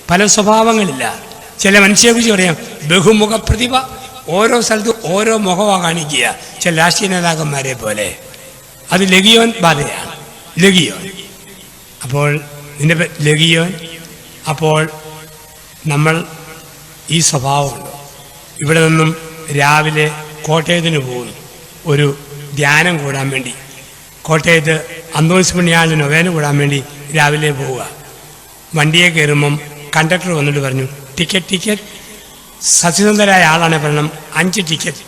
പല സ്വഭാവങ്ങളില്ല. ചില മനുഷ്യരെക്കുറിച്ച് പറയാം ബഹുമുഖ പ്രതിഭ, ഓരോ സ്ഥലത്തും ഓരോ മുഖമാണ് കാണിക്കുക. ചില രാഷ്ട്രീയ നേതാക്കന്മാരെ പോലെ. അത് ലഗിയോൻ ബാധയാണ്. ലഗിയോൻ. അപ്പോൾ നിന്റെ ലഗിയോൻ. അപ്പോൾ നമ്മൾ ഈ സ്വഭാവമുണ്ട്. ഇവിടെ നിന്നും രാവിലെ കോട്ടയത്തിന് പോകുന്നു, ഒരു ധ്യാനം കൂടാൻ വേണ്ടി. കോട്ടയത്ത് അന്തോണിസ് പുണ്യാളന് നൊവേന കൂടാൻ വേണ്ടി രാവിലെ പോവുക. വണ്ടിയെ കയറുമ്പം കണ്ടക്ടർ വന്നിട്ട് പറഞ്ഞു ടിക്കറ്റ്. സത്യസന്ധരായ ആളാണ് പറയണം 5 ടിക്കറ്റ്.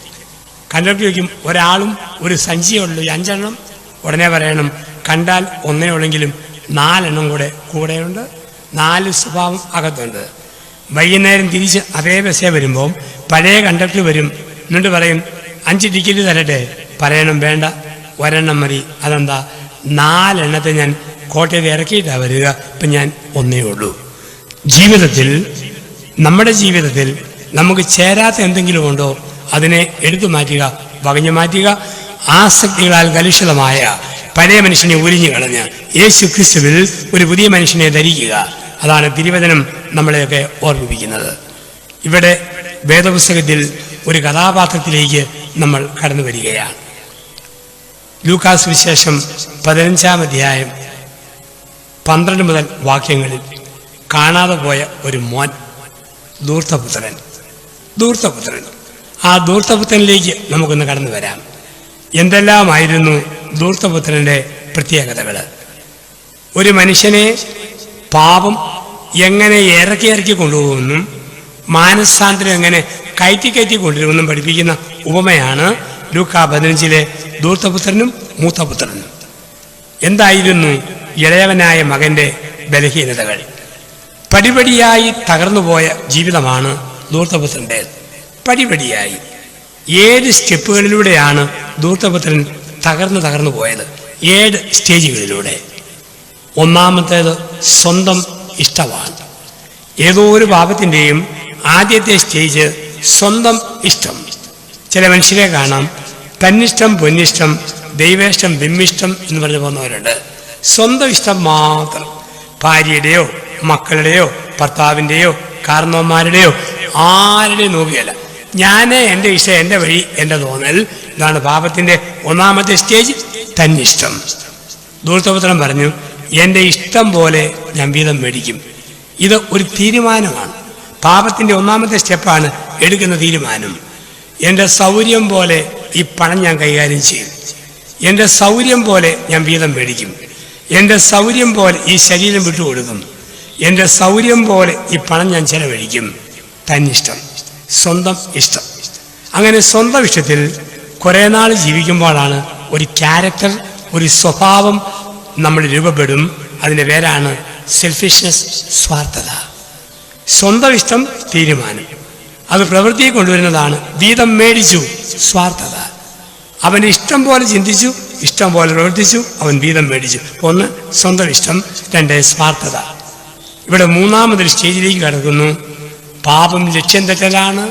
കണ്ടക്ടർ ചോദിക്കും ഒരാളും ഒരു സഞ്ചിയേ ഉള്ളൂ, 5 എണ്ണം. ഉടനെ പറയണം കണ്ടാൽ ഒന്നേ ഉള്ളെങ്കിലും 4 എണ്ണം കൂടെയുണ്ട്. 4 സ്വഭാവം അകത്തുണ്ട്. വൈകുന്നേരം തിരിച്ച് അതേ ബസ്സേ വരുമ്പോൾ പഴയ കണ്ടക്ടർ വരും. എന്നിട്ട് പറയും 5 ടിക്കറ്റ് തരട്ടെ. പറയണം വേണ്ട, 1 എണ്ണം മതി. അതെന്താ? 4 എണ്ണത്തെ ഞാൻ കോട്ടയത്ത് ഇറക്കിയിട്ടാണ് വരിക, ഇപ്പം ഞാൻ ഒന്നേ ഉള്ളൂ. ജീവിതത്തിൽ, നമ്മുടെ ജീവിതത്തിൽ നമുക്ക് ചേരാത്ത എന്തെങ്കിലും ഉണ്ടോ അതിനെ എടുത്തു മാറ്റുക, വകഞ്ഞു മാറ്റുക. ആസക്തികളാൽ കലുഷിതമായ പഴയ മനുഷ്യനെ ഉരിഞ്ഞു കളഞ്ഞ് യേശു ക്രിസ്തുവിൽ ഒരു പുതിയ മനുഷ്യനെ ധരിക്കുക. അതാണ് തിരുവചനം നമ്മളെയൊക്കെ ഓർമ്മിപ്പിക്കുന്നത്. ഇവിടെ വേദപുസ്തകത്തിൽ ഒരു കഥാപാത്രത്തിലേക്ക് നമ്മൾ കടന്നു വരികയാണ്. ലൂക്കാസ് വിശേഷം 15-ാം അധ്യായം 12 മുതൽ വാക്യങ്ങളിൽ കാണാതെ പോയ ഒരു മോൻ, ധൂർത്തപുത്രൻ. ആ ധൂർത്തപുത്രനിലേക്ക് നമുക്കൊന്ന് കടന്നു വരാം. എന്തെല്ലാമായിരുന്നു ധൂർത്തപുത്രൻ്റെ പ്രത്യേകതകൾ? ഒരു മനുഷ്യനെ പാപം എങ്ങനെ ഇറക്കി കൊണ്ടുപോകുമെന്നും മാനസാന്തരം എങ്ങനെ കയറ്റി കൊണ്ടുവരുമെന്നും പഠിപ്പിക്കുന്ന ഉപമയാണ് ലൂക്കാ 15-ലെ ധൂർത്തപുത്രനും മൂത്തപുത്രനും. എന്തായിരുന്നു ഇളയവനായ മകൻ്റെ ബലഹീനതകൾ? പടിപടിയായി തകർന്നുപോയ ജീവിതമാണ് ധൂർത്തപുത്രൻ്റെ. പടിപടിയായി 7 സ്റ്റെപ്പുകളിലൂടെയാണ് ധൂർത്തപുത്രൻ തകർന്നു പോയത്. 7 സ്റ്റേജുകളിലൂടെ. ഒന്നാമത്തേത് സ്വന്തം ഇഷ്ടമാണ്. ഏതോ ഒരു പാപത്തിൻ്റെയും ആദ്യത്തെ സ്റ്റേജ് സ്വന്തം ഇഷ്ടം. ചില മനുഷ്യരെ കാണാം തന്നിഷ്ടം പൊന്നിഷ്ടം ദൈവേഷ്ടം ബിംബിഷ്ടം എന്ന് പറഞ്ഞു പോകുന്നവരുണ്ട്. സ്വന്തം ഇഷ്ടം മാത്രം. ഭാര്യയുടെയോ മക്കളുടെയോ ഭർത്താവിൻ്റെയോ കാരണവന്മാരുടെയോ ആരുടെയും നോക്കുകയല്ല. ഞാൻ എൻ്റെ ഇഷ്ടം, എൻ്റെ വഴി, എൻ്റെ തോന്നൽ. ഇതാണ് പാപത്തിൻ്റെ ഒന്നാമത്തെ സ്റ്റേജ്, തന്നിഷ്ടം. ധൂർത്തപുത്രൻ പറഞ്ഞു എൻ്റെ ഇഷ്ടം പോലെ ഞാൻ വീതം മേടിക്കും. ഇത് ഒരു തീരുമാനമാണ്. പാപത്തിൻ്റെ ഒന്നാമത്തെ സ്റ്റെപ്പാണ് എടുക്കുന്ന തീരുമാനം. എൻ്റെ സൗകര്യം പോലെ ഈ പണം ഞാൻ കൈകാര്യം ചെയ്യും. എൻ്റെ സൗകര്യം പോലെ ഞാൻ വീതം മേടിക്കും. എൻ്റെ സൗകര്യം പോലെ ഈ ശരീരം വിട്ടുകൊടുക്കും. എൻ്റെ സൗകര്യം പോലെ ഈ പണം ഞാൻ ചെലവഴിക്കും. തന്നിഷ്ടം, സ്വന്തം ഇഷ്ടം. അങ്ങനെ സ്വന്തം ഇഷ്ടത്തിൽ കുറേ നാൾ ജീവിക്കുമ്പോഴാണ് ഒരു ക്യാരക്ടർ, ഒരു സ്വഭാവം നമ്മൾ രൂപപ്പെടും. അതിൻ്റെ പേരാണ് സെൽഫിഷ്നെസ്, സ്വാർത്ഥത. സ്വന്തം ഇഷ്ടം തീരുമാനം, അത് പ്രവൃത്തിയെ കൊണ്ടുവരുന്നതാണ്. വീതം മേടിച്ചു, സ്വാർത്ഥത. അവൻ ഇഷ്ടം പോലെ ചിന്തിച്ചു, ഇഷ്ടം പോലെ പ്രവർത്തിച്ചു, അവൻ വീതം മേടിച്ചു. 1 സ്വന്തം ഇഷ്ടം, 2 സ്വാർത്ഥത. ഇവിടെ മൂന്നാമതൊരു സ്റ്റേജിലേക്ക് കടക്കുന്നു. പാപം ലക്ഷ്യം തെറ്റലാണ്,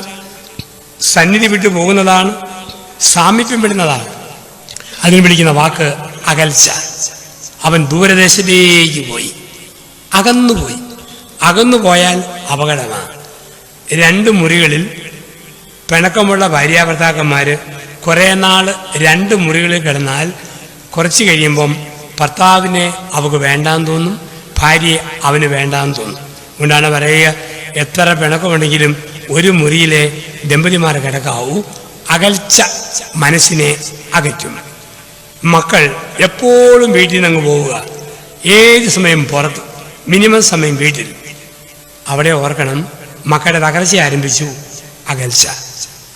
സന്നിധി വിട്ടു പോകുന്നതാണ്, സാമീപ്യം വിടുന്നതാണ്. അതിന് വിളിക്കുന്ന വാക്ക് അകൽച്ച. അവൻ ദൂരദേശത്തേക്ക് പോയി, അകന്നുപോയാൽ അപകടമാണ്. 2 മുറികളിൽ പിണക്കമുള്ള ഭാര്യാഭർത്താക്കന്മാർ കുറേ നാൾ 2 മുറികളിൽ കിടന്നാൽ കുറച്ച് കഴിയുമ്പം ഭർത്താവിനെ അവൾക്ക് വേണ്ടാന്ന് തോന്നും, ഭാര്യയെ അവന് വേണ്ടാന്ന് തോന്നും. അതുകൊണ്ടാണ് പറയുക, എത്ര പിണക്കമുണ്ടെങ്കിലും ഒരു മുറിയിലെ ദമ്പതിമാർ കിടക്കാവൂ. അകൽച്ച മനസ്സിനെ അകറ്റും. മക്കൾ എപ്പോഴും വീട്ടിൽ നിന്ന് അങ്ങ് പോവുക, ഏത് സമയം പുറത്ത്, മിനിമം സമയം വീട്ടിൽ. അവിടെ ഓർക്കണം, മക്കളുടെ തകർച്ച ആരംഭിച്ചു.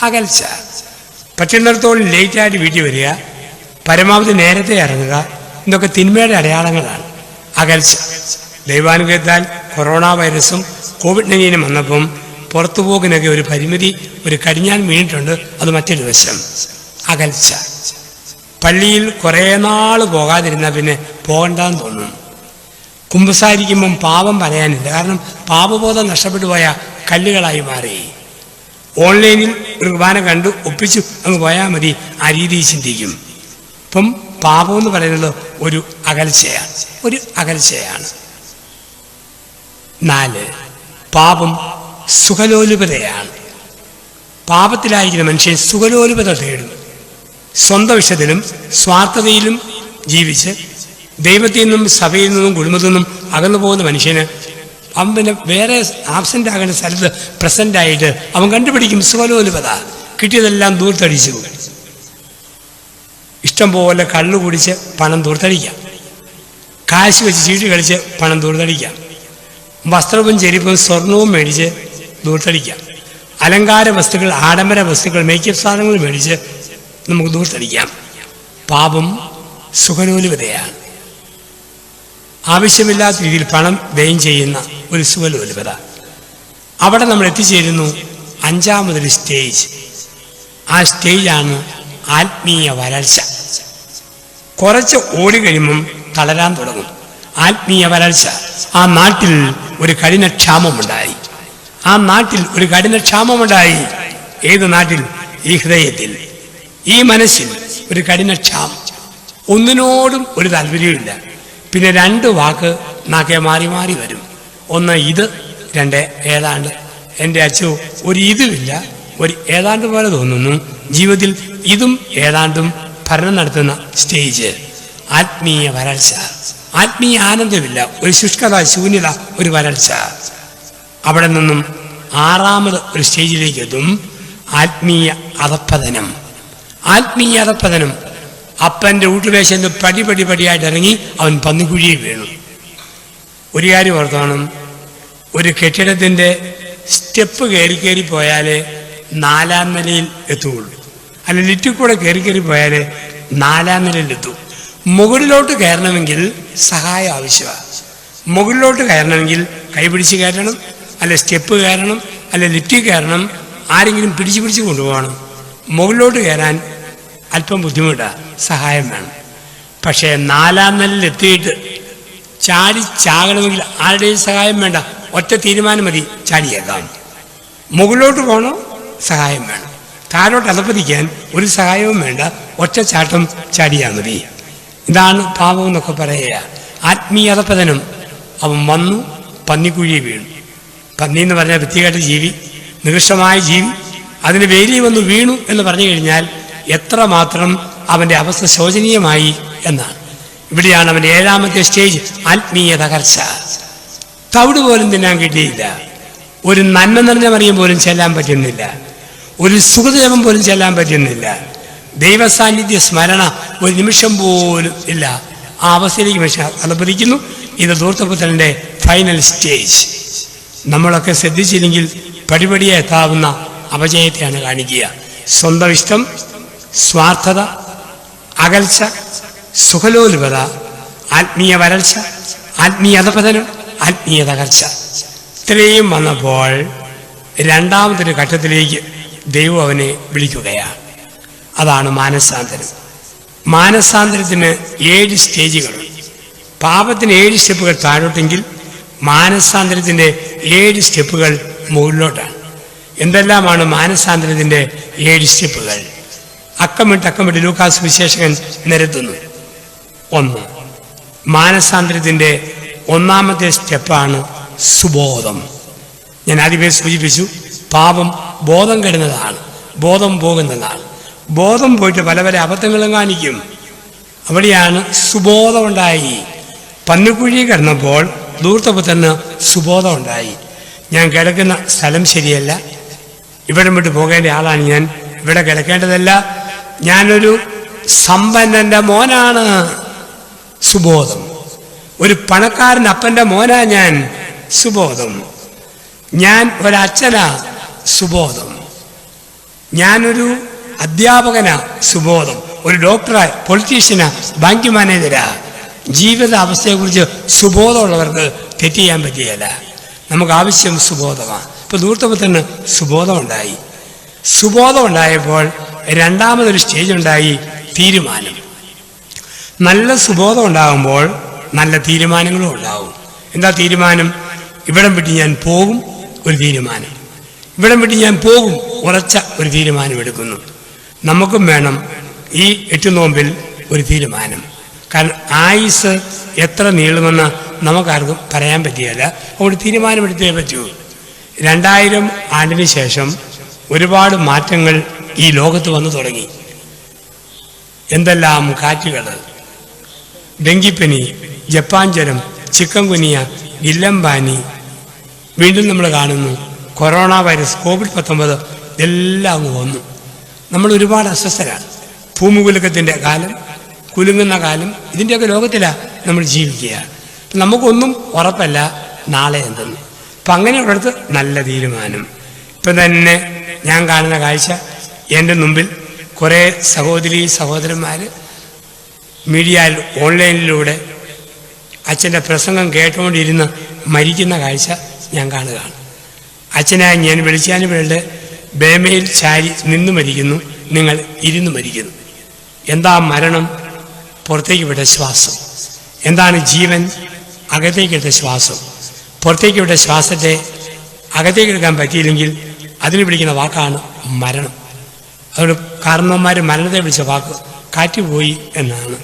അകൽച്ച. പറ്റുന്നിടത്തോളം ലേറ്റായിട്ട് വീട്ടിൽ വരിക, പരമാവധി നേരത്തെ ഇറങ്ങുക. ഇതൊക്കെ തിന്മയുടെ അടയാളങ്ങളാണ്. അകൽച്ച. ദൈവാനുഗ്രഹത്താൽ കൊറോണ വൈറസും COVID-19 വന്നപ്പം പുറത്തുപോകിനൊക്കെ ഒരു പരിമിതി, ഒരു കടിഞ്ഞാൻ വീണിട്ടുണ്ട്. അത് മറ്റൊരു വശം. അകൽച്ച. പള്ളിയിൽ കുറേ നാൾ പോകാതിരുന്നാൽ പിന്നെ പോകണ്ടെന്ന് തോന്നും. കുമ്പസാരിക്കുമ്പം പാപം പറയാനില്ല, കാരണം പാപബോധം നഷ്ടപ്പെട്ടു പോയ കല്ലുകളായി മാറി. ഓൺലൈനിൽ ഒരു കുർബാന കണ്ടു ഒപ്പിച്ചു അങ്ങ് പോയാൽ മതി, ആ രീതിയിൽ ചിന്തിക്കും. ഇപ്പം പാപം എന്ന് പറയുന്നത് ഒരു അകൽച്ചയാണ്. 4 പാപം സുഖലോലുപതയാണ്. പാപത്തിലായിരിക്കുന്ന മനുഷ്യൻ സുഖലോലുപത തേടും. സ്വന്തം ഇഷ്ടത്തിലും സ്വാർത്ഥതയിലും ജീവിച്ച് ദൈവത്തിൽ നിന്നും സഭയിൽ നിന്നും കുടുംബത്തിൽ നിന്നും അകന്നു പോകുന്ന മനുഷ്യന് അവൻ പിന്നെ വേറെ ആബ്സെൻ്റ് ആകേണ്ട സ്ഥലത്ത് പ്രസൻ്റായിട്ട് അവൻ കണ്ടുപിടിക്കും സുഖലോലുപത. കിട്ടിയതെല്ലാം ദൂർത്തടിച്ചു. ഇഷ്ടം പോലെ കള്ളു കുടിച്ച് പണം ദൂർത്തടിക്കാം, കാശ് വെച്ച് ചീട്ട് കളിച്ച് പണം ദൂർത്തടിക്കാം, വസ്ത്രവും ചെരുപ്പും സ്വർണവും മേടിച്ച് ദൂർത്തടിക്കാം, അലങ്കാര വസ്തുക്കൾ, ആഡംബര വസ്തുക്കൾ, മേക്കപ്പ് സാധനങ്ങൾ മേടിച്ച് നമുക്ക് ദൂർത്തടിക്കാം. പാപം സുഖലോലുപതയാണ്. ആവശ്യമില്ലാത്ത രീതിയിൽ പണം വ്യയം ചെയ്യുന്ന ഒരു സുഖലോലുപത. അവിടെ നമ്മൾ എത്തിച്ചേരുന്നു അഞ്ചാമതൊരു സ്റ്റേജ്. ആ സ്റ്റേജാണ് ആത്മീയ വരൾച്ച. കുറച്ച് ഓടിക്കഴിയുമ്പം തളരാൻ തുടങ്ങും. ആത്മീയ വരൾച്ച. ആ നാട്ടിൽ ഒരു കഠിനക്ഷാമമുണ്ടായി. ഏത് നാട്ടിൽ? ഈ ഹൃദയത്തിൽ, ഈ മനസ്സിൽ ഒരു കഠിനക്ഷാമം. ഒന്നിനോടും ഒരു താല്പര്യമില്ല. പിന്നെ രണ്ട് വാക്ക് നാക്കെ മാറി മാറി വരും. ഒന്ന് ഇത്, രണ്ട് ഏതാണ്ട്. എൻ്റെ അച്ഛോ ഒരു ഇതുമില്ല, ഒരു ഏതാണ്ട് പോലെ തോന്നുന്നു. ജീവിതത്തിൽ ഇതും ഏതാണ്ടും ഭരണം നടത്തുന്ന സ്റ്റേജ്. ആത്മീയ വരൾച്ച. ആത്മീയ ആനന്ദമില്ല, ഒരു ശുഷ്കത, ശൂന്യത, ഒരു വരൾച്ച. അവിടെ നിന്നും ആറാമത് ഒരു സ്റ്റേജിലേക്ക് എത്തും. ആത്മീയ അധപ്പതനം. അപ്പൻ്റെ ഊട്ടുവേശന്ന് പടിയായിട്ട് ഇറങ്ങി അവൻ പന്നിക്കുഴിയിൽ വീണു. ഒരു കാര്യം ഓർത്തോണം, ഒരു കെട്ടിടത്തിൻ്റെ സ്റ്റെപ്പ് കയറി പോയാലേ 4-ാം നിലയിൽ എത്തുകയുള്ളൂ. അല്ല, ലിറ്റിൽ കൂടെ കയറി പോയാലേ 4-ാം നിലയിലെത്തും. മുകളിലോട്ട് കയറണമെങ്കിൽ സഹായം ആവശ്യമാണ്. മുകളിലോട്ട് കയറണമെങ്കിൽ കൈപിടിച്ച് കയറണം, അല്ല സ്റ്റെപ്പ് കയറണം, അല്ല ലിഫ്റ്റിൽ കയറണം, ആരെങ്കിലും പിടിച്ച് കൊണ്ടുപോകണം. മുകളിലോട്ട് കയറാൻ അല്പം ബുദ്ധിമുട്ടാണ്, സഹായം വേണം. പക്ഷേ 4-ാം നിലയിൽ എത്തിയിട്ട് ചാകണമെങ്കിൽ ആരുടെയും സഹായം വേണ്ട, ഒറ്റ തീരുമാനം മതി, ചാടിയേക്കാം. മുകളിലോട്ട് പോകണോ? സഹായം വേണം. താഴോട്ട് അധപ്പതിക്കാൻ ഒരു സഹായവും വേണ്ട, ഒറ്റ ചാട്ടം ചാടിയാൽ മതി. ഇതാണ് പാപം എന്നൊക്കെ പറയുക. ആത്മീയ അധപ്പതനം. അവൻ വന്നു പന്നിക്കുഴി വീണു. പന്നി എന്ന് പറഞ്ഞാൽ വൃത്തികെട്ട ജീവി, നികൃഷ്ടമായ ജീവി. അതിന് വേലി വന്നു വീണു എന്ന് പറഞ്ഞു കഴിഞ്ഞാൽ എത്രമാത്രം അവൻ്റെ അവസ്ഥ ശോചനീയമായി എന്നാണ്. ഇവിടെയാണ് അവൻ്റെ 7-ാമത്തെ സ്റ്റേജ്, ആത്മീയ തകർച്ച. തവിട് പോലും തിന്നാൻ കിട്ടിയില്ല, ഒരു നന്മ നിറഞ്ഞ മറിയം പോലും ചെല്ലാൻ പറ്റുന്നില്ല, ഒരു സുഖജപം പോലും ചെല്ലാൻ പറ്റുന്നില്ല, ദൈവസാന്നിധ്യ സ്മരണ ഒരു നിമിഷം പോലും ഇല്ല. ആ അവസ്ഥയിലേക്ക് മനുഷ്യൻ അധപ്പതിക്കുന്നു. ഇത് ധൂർത്തപുത്രൻ്റെ ഫൈനൽ സ്റ്റേജ്. നമ്മളൊക്കെ ശ്രദ്ധിച്ചില്ലെങ്കിൽ പടിപടിയെ എത്താവുന്ന അപജയത്തെയാണ് കാണിക്കുക. സ്വന്തം ഇഷ്ടം, സ്വാർത്ഥത, അകൽച്ച, സുഖലോലുപത, ആത്മീയ വരൾച്ച, ആത്മീയ അധപതനം, ആത്മീയ തകർച്ച. ഇത്രയും വന്നപ്പോൾ 2-ാമതൊരു ഘട്ടത്തിലേക്ക് ദൈവം അവനെ വിളിക്കുകയാണ്. അതാണ് മാനസാന്തരം. മാനസാന്തരത്തിന് 7 സ്റ്റേജുകളുണ്ട്. പാപത്തിന് 7 സ്റ്റെപ്പുകൾ താഴോട്ടെങ്കിൽ മാനസാന്തരത്തിൻ്റെ 7 സ്റ്റെപ്പുകൾ മുകളിലോട്ടാണ്. എന്തെല്ലാമാണ് മാനസാന്തരത്തിൻ്റെ 7 സ്റ്റെപ്പുകൾ? അക്കമിട്ട് ലൂക്കാസ് വിശേഷകൻ നിരത്തുന്നു. 1, മാനസാന്തരത്തിൻ്റെ 1-ാമത്തെ സ്റ്റെപ്പാണ് സുബോധം. ഞാൻ ആദ്യമേ സൂചിപ്പിച്ചു, പാപം ബോധം കെടുന്നതാണ്, ബോധം പോകുന്നതാണ്. ബോധം പോയിട്ട് പല അബദ്ധങ്ങളും കാണിക്കും. അവിടെയാണ് സുബോധം ഉണ്ടായി. പന്നിക്കുഴി കിടന്നപ്പോൾ ധൂർത്തപുത്രന് സുബോധം ഉണ്ടായി. ഞാൻ കിടക്കുന്ന സ്ഥലം ശരിയല്ല, ഇവിടെ വിട്ട് പോകേണ്ട ആളാണ് ഞാൻ, ഇവിടെ കിടക്കേണ്ടതല്ല, ഞാനൊരു സമ്പന്നൻ്റെ മോനാണ്. സുബോധം. ഒരു പണക്കാരൻ അപ്പൻ്റെ മോനാ ഞാൻ. സുബോധം. ഞാൻ ഒരച്ഛനാ. സുബോധം. ഞാനൊരു അധ്യാപകനാ. സുബോധം. ഒരു ഡോക്ടറാ, പൊളിറ്റീഷ്യനാ, ബാങ്ക് മാനേജരാ. ജീവിത അവസ്ഥയെക്കുറിച്ച് സുബോധമുള്ളവർക്ക് തെറ്റ് ചെയ്യാൻ പറ്റുകയില്ല. നമുക്ക് ആവശ്യം സുബോധമാണ്. ഇപ്പോൾ ധൂർത്തപുത്രന് സുബോധമുണ്ടായി. സുബോധമുണ്ടായപ്പോൾ 2-ാമതൊരു സ്റ്റേജ് ഉണ്ടായി, തീരുമാനം. നല്ല സുബോധം ഉണ്ടാകുമ്പോൾ നല്ല തീരുമാനങ്ങളും ഉണ്ടാവും. എന്താ തീരുമാനം? ഇവിടം വിട്ട് ഞാൻ പോകും, ഒരു തീരുമാനം. ഇവിടം വിട്ട് ഞാൻ പോകും, ഉറച്ച ഒരു തീരുമാനം എടുക്കുന്നു. നമുക്കും വേണം ഈ 8 നോമ്പിൽ ഒരു തീരുമാനം. കാരണം ആയുസ് എത്ര നീളുമെന്ന് നമുക്കാർക്കും പറയാൻ പറ്റുകയില്ല. അതുകൊണ്ട് തീരുമാനമെടുത്തേ പറ്റൂ. 2000 ആണ്ടിന് ശേഷം ഒരുപാട് മാറ്റങ്ങൾ ഈ ലോകത്ത് വന്നു തുടങ്ങി. എന്തെല്ലാം കാറ്റുകൾ, ഡെങ്കിപ്പനി, ജപ്പാൻ ജ്വരം, ചിക്കൻ ഗുനിയ, ഗില്ലംപാനി, വീണ്ടും നമ്മൾ കാണുന്നു കൊറോണ വൈറസ്, COVID-19 ഇതെല്ലാം അങ്ങ് വന്നു. നമ്മൾ ഒരുപാട് അസ്വസ്ഥരാണ്. ഭൂമികുലുക്കത്തിൻ്റെ കാലം, കുലുങ്ങുന്ന കാലം, ഇതിൻ്റെയൊക്കെ ലോകത്തിലാണ് നമ്മൾ ജീവിക്കുക. നമുക്കൊന്നും ഉറപ്പല്ല നാളെ എന്തെന്ന്. അപ്പം അങ്ങനെയുള്ളിടത്ത് നല്ല തീരുമാനം. ഇപ്പം തന്നെ ഞാൻ കാണുന്ന കാഴ്ച, എൻ്റെ മുമ്പിൽ കുറേ സഹോദരി സഹോദരന്മാർ മീഡിയയിൽ ഓൺലൈനിലൂടെ അച്ഛൻ്റെ പ്രസംഗം കേട്ടുകൊണ്ടിരുന്ന് മരിക്കുന്ന കാഴ്ച ഞാൻ കാണുകയാണ്. അച്ഛനായി ഞാൻ വിളിച്ചാനുകളുടെ ബേമയിൽ ചാരി നിന്ന് മരിക്കുന്നു, നിങ്ങൾ ഇരുന്ന് മരിക്കുന്നു. എന്താ മരണം? പുറത്തേക്ക് വിട്ട ശ്വാസം. എന്താണ് ജീവൻ? അകത്തേക്ക് ഇട്ട ശ്വാസം. പുറത്തേക്ക് വിട്ട ശ്വാസത്തെ അകത്തേക്ക് എടുക്കാൻ പറ്റിയില്ലെങ്കിൽ അതിന് വിളിക്കുന്ന വാക്കാണ് മരണം. അതുകൊണ്ട് കാരണവന്മാർ മരണത്തെ വിളിച്ച വാക്ക് കാറ്റുപോയി എന്നാണ്.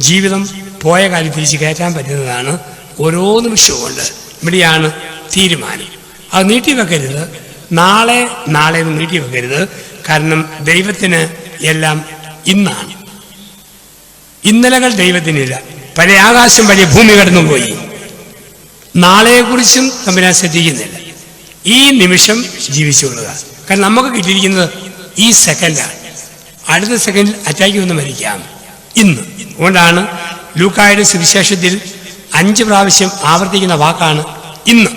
ജീവിതം പോയ കാര്യം തിരിച്ച് കയറ്റാൻ പറ്റുന്നതാണ് ഓരോ നിമിഷവും കൊണ്ട്. ഇവിടെയാണ് തീരുമാനം. അത് നീട്ടിവെക്കരുത്, നാളെ നീട്ടിവെക്കരുത്. കാരണം ദൈവത്തിന് എല്ലാം ഇന്നാണ്. ഇന്നലകൾ ദൈവത്തിനില്ല. പഴയ ആകാശം പഴയ ഭൂമി കടന്നുപോയി. നാളെയെക്കുറിച്ചും തമ്പുരാൻ ശ്രദ്ധിക്കുന്നില്ല. ഈ നിമിഷം ജീവിച്ചുകൊള്ളുക. കാരണം നമുക്ക് കിട്ടിയിരിക്കുന്നത് ഈ സെക്കൻഡാണ്. അടുത്ത സെക്കൻഡിൽ അറ്റാക്ക് വന്ന് മരിക്കാം. ഇന്ന്. അതുകൊണ്ടാണ് ലൂക്കായുടെ സുവിശേഷത്തിൽ 5 പ്രാവശ്യം ആവർത്തിക്കുന്ന വാക്കാണ് ഇന്ന്.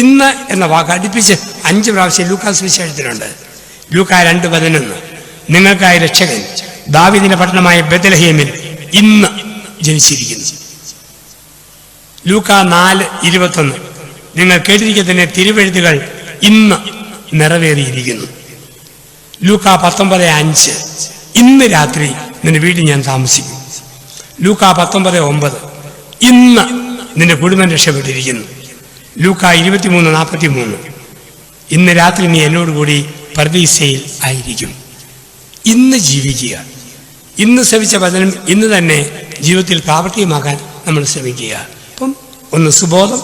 ഇന്ന് എന്ന വാക്ക് അടുപ്പിച്ച് 5 പ്രാവശ്യം ലൂക്കാ സുവിശേഷത്തിലുണ്ട്. ലൂക്കാ 2:11 നിങ്ങൾക്കായി രക്ഷകൻ ദാവീദിന്റെ പട്ടണമായ ബെത്ലഹേമിൽ ഇന്ന് ജനിച്ചിരിക്കുന്നു. ലൂക്കാ 4:21 നിങ്ങൾ കേട്ടിരിക്കുന്ന തിരുവെഴുത്തുകൾ ഇന്ന് നിറവേറിയിരിക്കുന്നു. ലൂക്കാ 19:5 ഇന്ന് രാത്രി നിന്റെ വീട്ടിൽ ഞാൻ താമസിക്കും. ലൂക്കാ 19:9 ഇന്ന് നിന്റെ കുടുംബം രക്ഷപ്പെട്ടിരിക്കുന്നു. ലൂക്കാ 23:43 ഇന്ന് രാത്രി നീ എന്നോടുകൂടി പർദീസയിൽ ആയിരിക്കും. ഇന്ന് ജീവിക്കുക. ഇന്ന് ശ്രമിച്ച വചനം ഇന്ന് തന്നെ ജീവിതത്തിൽ പ്രാവർത്തികമാക്കാൻ നമ്മൾ ശ്രമിക്കുക. അപ്പം 1 സുബോധം,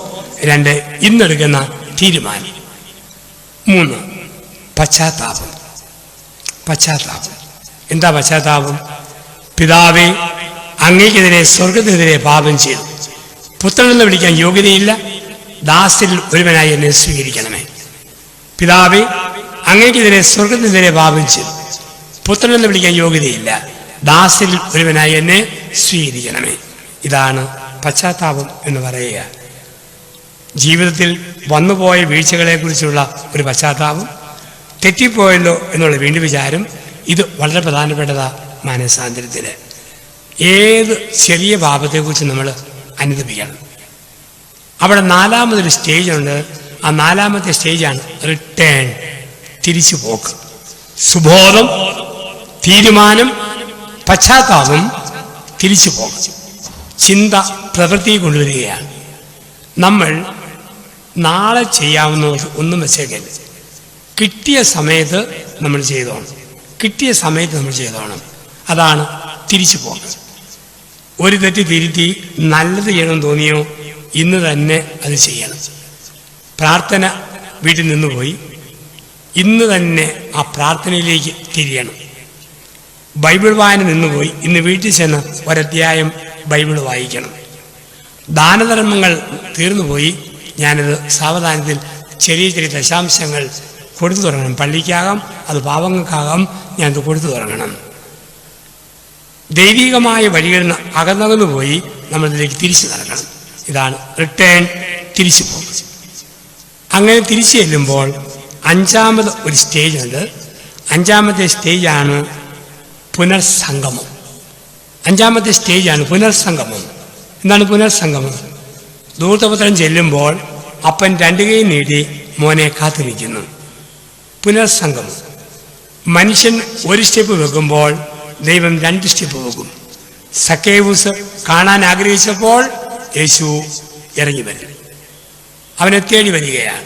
2 ഇന്നെടുക്കുന്ന തീരുമാനം, 3 പശ്ചാത്താപം. എന്താ പശ്ചാത്താപം? പിതാവേ, അങ്ങേക്കെതിരെ സ്വർഗത്തിനെതിരെ പാപം ചെയ്തു, പുത്രനെന്ന് വിളിക്കാൻ യോഗ്യതയില്ല, ദാസരിൽ ഒരുവനായി എന്നെ സ്വീകരിക്കണമേ. പിതാവേ, അങ്ങേക്കെതിരെ സ്വർഗത്തിനെതിരെ പാപം ചെയ്തു, പുത്രനെന്ന് വിളിക്കാൻ യോഗ്യതയില്ല, ദാസരിൽ ഒരുവനായി എന്നെ സ്വീകരിക്കണമേ. ഇതാണ് പശ്ചാത്താപം എന്ന് പറയുക. ജീവിതത്തിൽ വന്നുപോയ വീഴ്ചകളെക്കുറിച്ചുള്ള ഒരു പശ്ചാത്താപം, തെറ്റിപ്പോയല്ലോ എന്നുള്ള വീണ്ടും വിചാരം, ഇത് വളരെ പ്രധാനപ്പെട്ടതാ മാനസാന്തരത്തിൽ. ഏത് ചെറിയ പാപത്തെക്കുറിച്ച് നമ്മൾ അനുദപിക്കണം. അവിടെ 4മതൊരു സ്റ്റേജുണ്ട്. ആ 4മത്തെ സ്റ്റേജാണ് റിട്ടേൺ, തിരിച്ചു പോക്ക്. സുബോധം, തീരുമാനം, പശ്ചാത്താപം, തിരിച്ചു പോക്ക്. ചിന്ത പ്രവൃത്തി കൊണ്ടുവരികയാണ്. നമ്മൾ നാളെ ചെയ്യാവുന്ന ഒന്നും വെച്ചേക്കല്ല. കിട്ടിയ സമയത്ത് നമ്മൾ ചെയ്തോണം. അതാണ് തിരിച്ചു പോക്ക്. ഒരു തെറ്റ് തിരുത്തി നല്ലത് ചെയ്യണമെന്ന് തോന്നിയോ ഇന്ന് തന്നെ അത് ചെയ്യണം. പ്രാർത്ഥന വീട്ടിൽ നിന്ന് പോയി ഇന്ന് തന്നെ ആ പ്രാർത്ഥനയിലേക്ക് തിരിയണം. ബൈബിൾ വായന നിന്നുപോയി ഇന്ന് വീട്ടിൽ ചെന്ന് ഒരധ്യായം ബൈബിൾ വായിക്കണം. ദാനധർമ്മങ്ങൾ തീർന്നുപോയി, ഞാനത് സാവധാനത്തിൽ ചെറിയ ചെറിയ ദശാംശങ്ങൾ കൊടുത്തു തുടങ്ങണം. പള്ളിക്കാകാം, അത് പാവങ്ങൾക്കാകാം, ഞാനത് കൊടുത്തു തുടങ്ങണം. ദൈവികമായ വഴികളിൽ നിന്ന് അകന്നകന്നു പോയി നമ്മളിതിലേക്ക് തിരിച്ചു നടക്കണം. ഇതാണ് റിട്ടേൺ, തിരിച്ചു പോകും. അങ്ങനെ തിരിച്ചു ചെല്ലുമ്പോൾ 5മത് ഒരു സ്റ്റേജുണ്ട്. 5മത്തെ സ്റ്റേജാണ് പുനർസംഗമം. 5മത്തെ സ്റ്റേജാണ് പുനർസംഗമം. എന്താണ് പുനർസംഗമം? ധൂർത്തപുത്രൻ ചെല്ലുമ്പോൾ അപ്പൻ 2 കൈ നീട്ടി മോനെ കാത്തു നിൽക്കുന്നു. പുനർസംഗമം. മനുഷ്യൻ ഒരു സ്റ്റെപ്പ് വെക്കുമ്പോൾ ദൈവം 2 സ്റ്റെപ്പ് വെക്കും. സക്കേവൂസ് കാണാൻ ആഗ്രഹിച്ചപ്പോൾ യേശു ഇറങ്ങി വരും, അവനെ തേടി വരികയാണ്.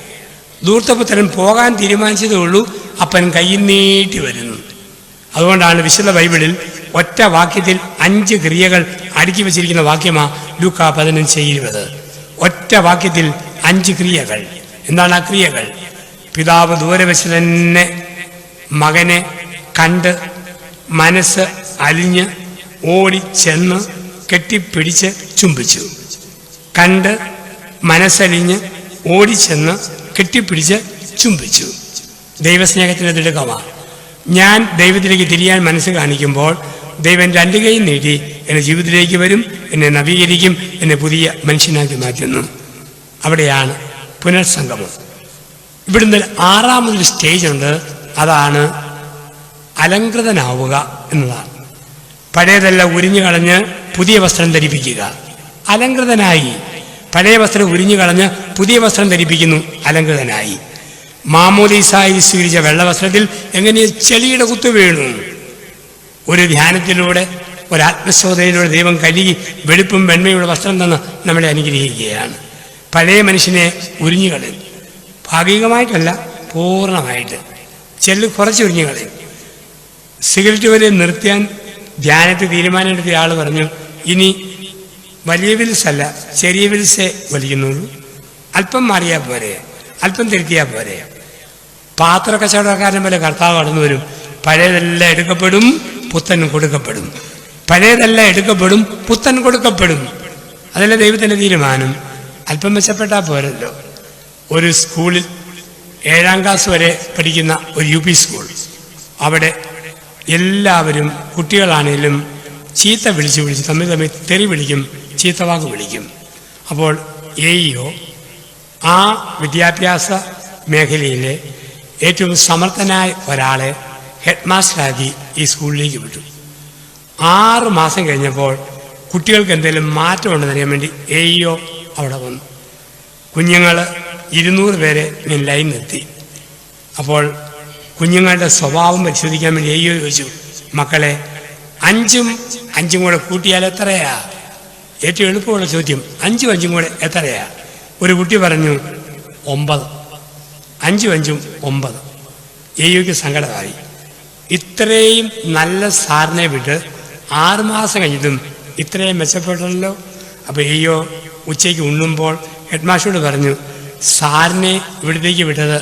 ധൂർത്തപുത്രൻ പോകാൻ തീരുമാനിച്ചതേ ഉള്ളൂ, അപ്പൻ കൈ നീട്ടി വരുന്നു. അതുകൊണ്ടാണ് വിശുദ്ധ ബൈബിളിൽ ഒറ്റ വാക്യത്തിൽ 5 ക്രിയകൾ അടുക്കി വെച്ചിരിക്കുന്ന വാക്യമാണ് ലൂക്കാ 15:20. ഒറ്റ വാക്യത്തിൽ 5 ക്രിയകൾ. എന്താണ് ആ ക്രിയകൾ? പിതാവ് ദൂരെ വെച്ച് തന്നെ മകനെ കണ്ട് മനസ്സ് അലിഞ്ഞ് ഓടി ചെന്ന് കെട്ടിപ്പിടിച്ച് ചുംബിച്ചു. കണ്ട് മനസ്സലിഞ്ഞ് ഓടിച്ചെന്ന് കെട്ടിപ്പിടിച്ച് ചുംബിച്ചു. ദൈവസ്നേഹത്തിൻ്റെ തിടുക്കമാണ്. ഞാൻ ദൈവത്തിലേക്ക് തിരിയാൻ മനസ്സ് കാണിക്കുമ്പോൾ ദൈവം രണ്ട് കൈ നീട്ടി എൻ്റെ ജീവിതത്തിലേക്ക് വരും, എന്നെ നവീകരിക്കും, എന്നെ പുതിയ മനുഷ്യനാക്കി മാറ്റുന്നു. അവിടെയാണ് പുനർസംഗമം. ഇവിടുന്ന് ആറാമതൊരു സ്റ്റേജ് ഉണ്ട്. അതാണ് അലങ്കൃതനാവുക എന്നതാണ്. പഴയതെല്ലാം ഉരിഞ്ഞു കളഞ്ഞ് പുതിയ വസ്ത്രം ധരിപ്പിക്കുക. അലങ്കൃതനായി. പഴയ വസ്ത്രം ഉരിഞ്ഞു കളഞ്ഞ് പുതിയ വസ്ത്രം ധരിപ്പിക്കുന്നു. അലങ്കൃതനായി. മാമോദീസായി സ്വീകരിച്ച വെള്ളവസ്ത്രത്തിൽ എങ്ങനെ ചെളിയുടെ കുത്തു വീണു? ഒരു ധ്യാനത്തിലൂടെ, ഒരാത്മശോധനയിലൂടെ ദൈവം കഴുകി വെളുപ്പും വെണ്മയുള്ള വസ്ത്രം തന്ന് നമ്മളെ അനുഗ്രഹിക്കുകയാണ്. പഴയ മനുഷ്യനെ ഉരിഞ്ഞു കളയും. ഭാഗികമായിട്ടല്ല, പൂർണ്ണമായിട്ട്. ചെല്ല് കുറച്ച് ഉരിഞ്ഞു കളയും. സിഗരറ്റ് വരെ നിർത്തിയാൻ ധ്യാനത്തിൽ തീരുമാനമെടുത്ത ആൾ പറഞ്ഞു, ഇനി വലിയ വിൽസല്ല, ചെറിയ വിൽസേ വലിക്കുന്നുള്ളൂ. അല്പം മാറിയാൽ പോരെ, അല്പം തിരുത്തിയാൽ പോരെ. പാത്ര കച്ചവടക്കാരൻ പോലെ കർത്താവ് കടന്നു വരും. പഴയതെല്ലാം എടുക്കപ്പെടും, പുത്തൻ കൊടുക്കപ്പെടും. പഴയതെല്ലാം എടുക്കപ്പെടും, പുത്തൻ കൊടുക്കപ്പെടും. അതല്ല ദൈവത്തിൻ്റെ തീരുമാനം. അല്പം മെച്ചപ്പെട്ടാൽ പോരല്ലോ. ഒരു സ്കൂളിൽ 7ാം ക്ലാസ് വരെ പഠിക്കുന്ന ഒരു UP സ്കൂൾ, അവിടെ എല്ലാവരും കുട്ടികളാണേലും ചീത്ത വിളിച്ച് തമ്മിൽ തെറി വിളിക്കും, ചീത്തവാക്ക് വിളിക്കും. അപ്പോൾ AEO ആ വിദ്യാഭ്യാസ മേഖലയിലെ ഏറ്റവും സമർത്ഥനായ ഒരാളെ ഹെഡ് മാസ്റ്ററാക്കി ഈ സ്കൂളിലേക്ക് വിട്ടു. 6 മാസം കഴിഞ്ഞപ്പോൾ കുട്ടികൾക്ക് എന്തെങ്കിലും മാറ്റം ഉണ്ടെന്നറിയാൻ വേണ്ടി AEO അവിടെ വന്നു. കുഞ്ഞുങ്ങൾ 200 പേരെ ഞാൻ ലൈൻ നിർത്തി. അപ്പോൾ കുഞ്ഞുങ്ങളുടെ സ്വഭാവം പരിശോധിക്കാൻ വേണ്ടി AEO ചോദിച്ചു, മക്കളെ 5 കൂടെ കൂട്ടിയാൽ എത്രയാ? ഏറ്റവും എളുപ്പമുള്ള ചോദ്യം. 5 കൂടെ എത്രയാ? ഒരു കുട്ടി പറഞ്ഞു 9. 5 9. AEOക്ക് സങ്കടമായി. ഇത്രയും നല്ല സാറിനെ വിട്ട് 6 മാസം കഴിഞ്ഞിട്ടും ഇത്രയും മെച്ചപ്പെട്ടല്ലോ. അപ്പോൾ AEO ഉച്ചയ്ക്ക് ഉണ്ണുമ്പോൾ ഹെഡ് മാസ്റ്ററോട് പറഞ്ഞു, സാറിനെ ഇവിടത്തേക്ക് വിട്ടത്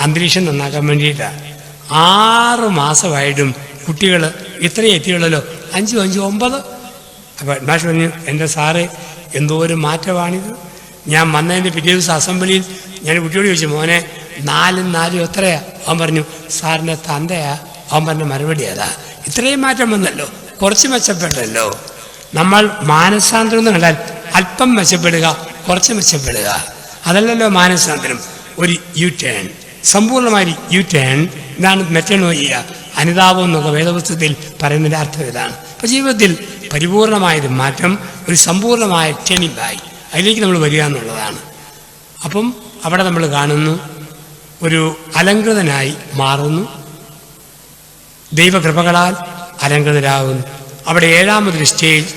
അന്തരീക്ഷം നന്നാക്കാൻ വേണ്ടിയിട്ടാണ്. 6 മാസമായിട്ടും കുട്ടികൾ ഇത്രയും എത്തിയുള്ളല്ലോ. 5 9. അപ്പോൾ ഹെഡ് മാസ്റ്റർ പറഞ്ഞു, എൻ്റെ സാറ് എന്തോ ഒരു മാറ്റമാണിത്. ഞാൻ വന്നതിൻ്റെ പിറ്റേ ദിവസം അസംബ്ലിയിൽ ഞാൻ കുട്ടിയോട് ചോദിച്ചു, മോനെ 4 4 എത്രയാ? അവൻ പറഞ്ഞു, സാറിൻ്റെ തന്തയാ. അവൻ പറഞ്ഞ മറുപടി അതാ. ഇത്രയും മാറ്റം വന്നല്ലോ, കുറച്ച് മെച്ചപ്പെട്ടല്ലോ. നമ്മൾ മാനസാന്തരം എന്ന് കണ്ടാൽ അല്പം മെച്ചപ്പെടുക, കുറച്ച് മെച്ചപ്പെടുക. അതല്ലല്ലോ മാനസാന്തരം. ഒരു U-turn, സമ്പൂർണ്ണമായി U-turn. ഇതാണ് മെറ്റനോയിയ, അനുതാപം എന്നൊക്കെ വേദപുസ്തകത്തിൽ പറയുന്നതിൻ്റെ അർത്ഥം ഇതാണ്. അപ്പോൾ ജീവിതത്തിൽ പരിപൂർണമായൊരു മാറ്റം, ഒരു സമ്പൂർണ്ണമായ ടേണിംഗ് ബാക്ക്, അതിലേക്ക് നമ്മൾ വരിക എന്നുള്ളതാണ്. അപ്പം അവിടെ നമ്മൾ കാണുന്നു, ഒരു അലങ്കൃതനായി മാറുന്നു, ദൈവകൃപകളാൽ അലങ്കൃതരാകുന്നു. അവിടെ 7ാമതൊരു സ്റ്റേജ്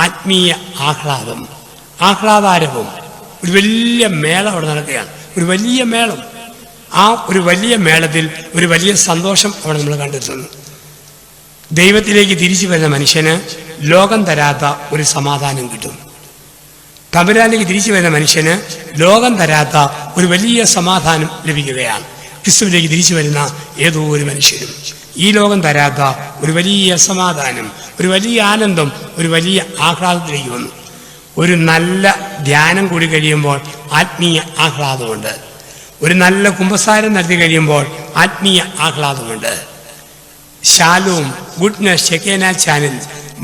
ആത്മീയ ആഹ്ലാദം, ആഹ്ലാദാരവം. ഒരു വലിയ മേളം അവിടെ നടക്കുകയാണ്, ഒരു വലിയ മേളം. ആ ഒരു വലിയ മേളത്തിൽ ഒരു വലിയ സന്തോഷം അവിടെ നമ്മൾ കണ്ടെത്തുന്നു. ദൈവത്തിലേക്ക് തിരിച്ചു വരുന്ന മനുഷ്യന് ലോകം തരാത്ത ഒരു സമാധാനം കിട്ടും. തമ്പുരാനിലേക്ക് തിരിച്ചു വരുന്ന മനുഷ്യന് ലോകം തരാത്ത ഒരു വലിയ സമാധാനം ലഭിക്കുകയാണ്. ക്രിസ്തുവിലേക്ക് തിരിച്ചു വരുന്ന ഏതോ ഒരു മനുഷ്യനും ഈ ലോകം തരാത്ത ഒരു വലിയ സമാധാനം, ഒരു വലിയ ആനന്ദം, ഒരു വലിയ ആഹ്ലാദത്തിലേക്ക് വന്നു. ഒരു നല്ല ധ്യാനം കൂടി കഴിയുമ്പോൾ ആത്മീയ ആഹ്ലാദമുണ്ട്. ഒരു നല്ല കുമ്പസാരം നടത്തി കഴിയുമ്പോൾ ആത്മീയ ആഹ്ലാദമുണ്ട്. ശാലോം, ഗുഡ്നസ്, ഷെക്കേന ചാനൽ,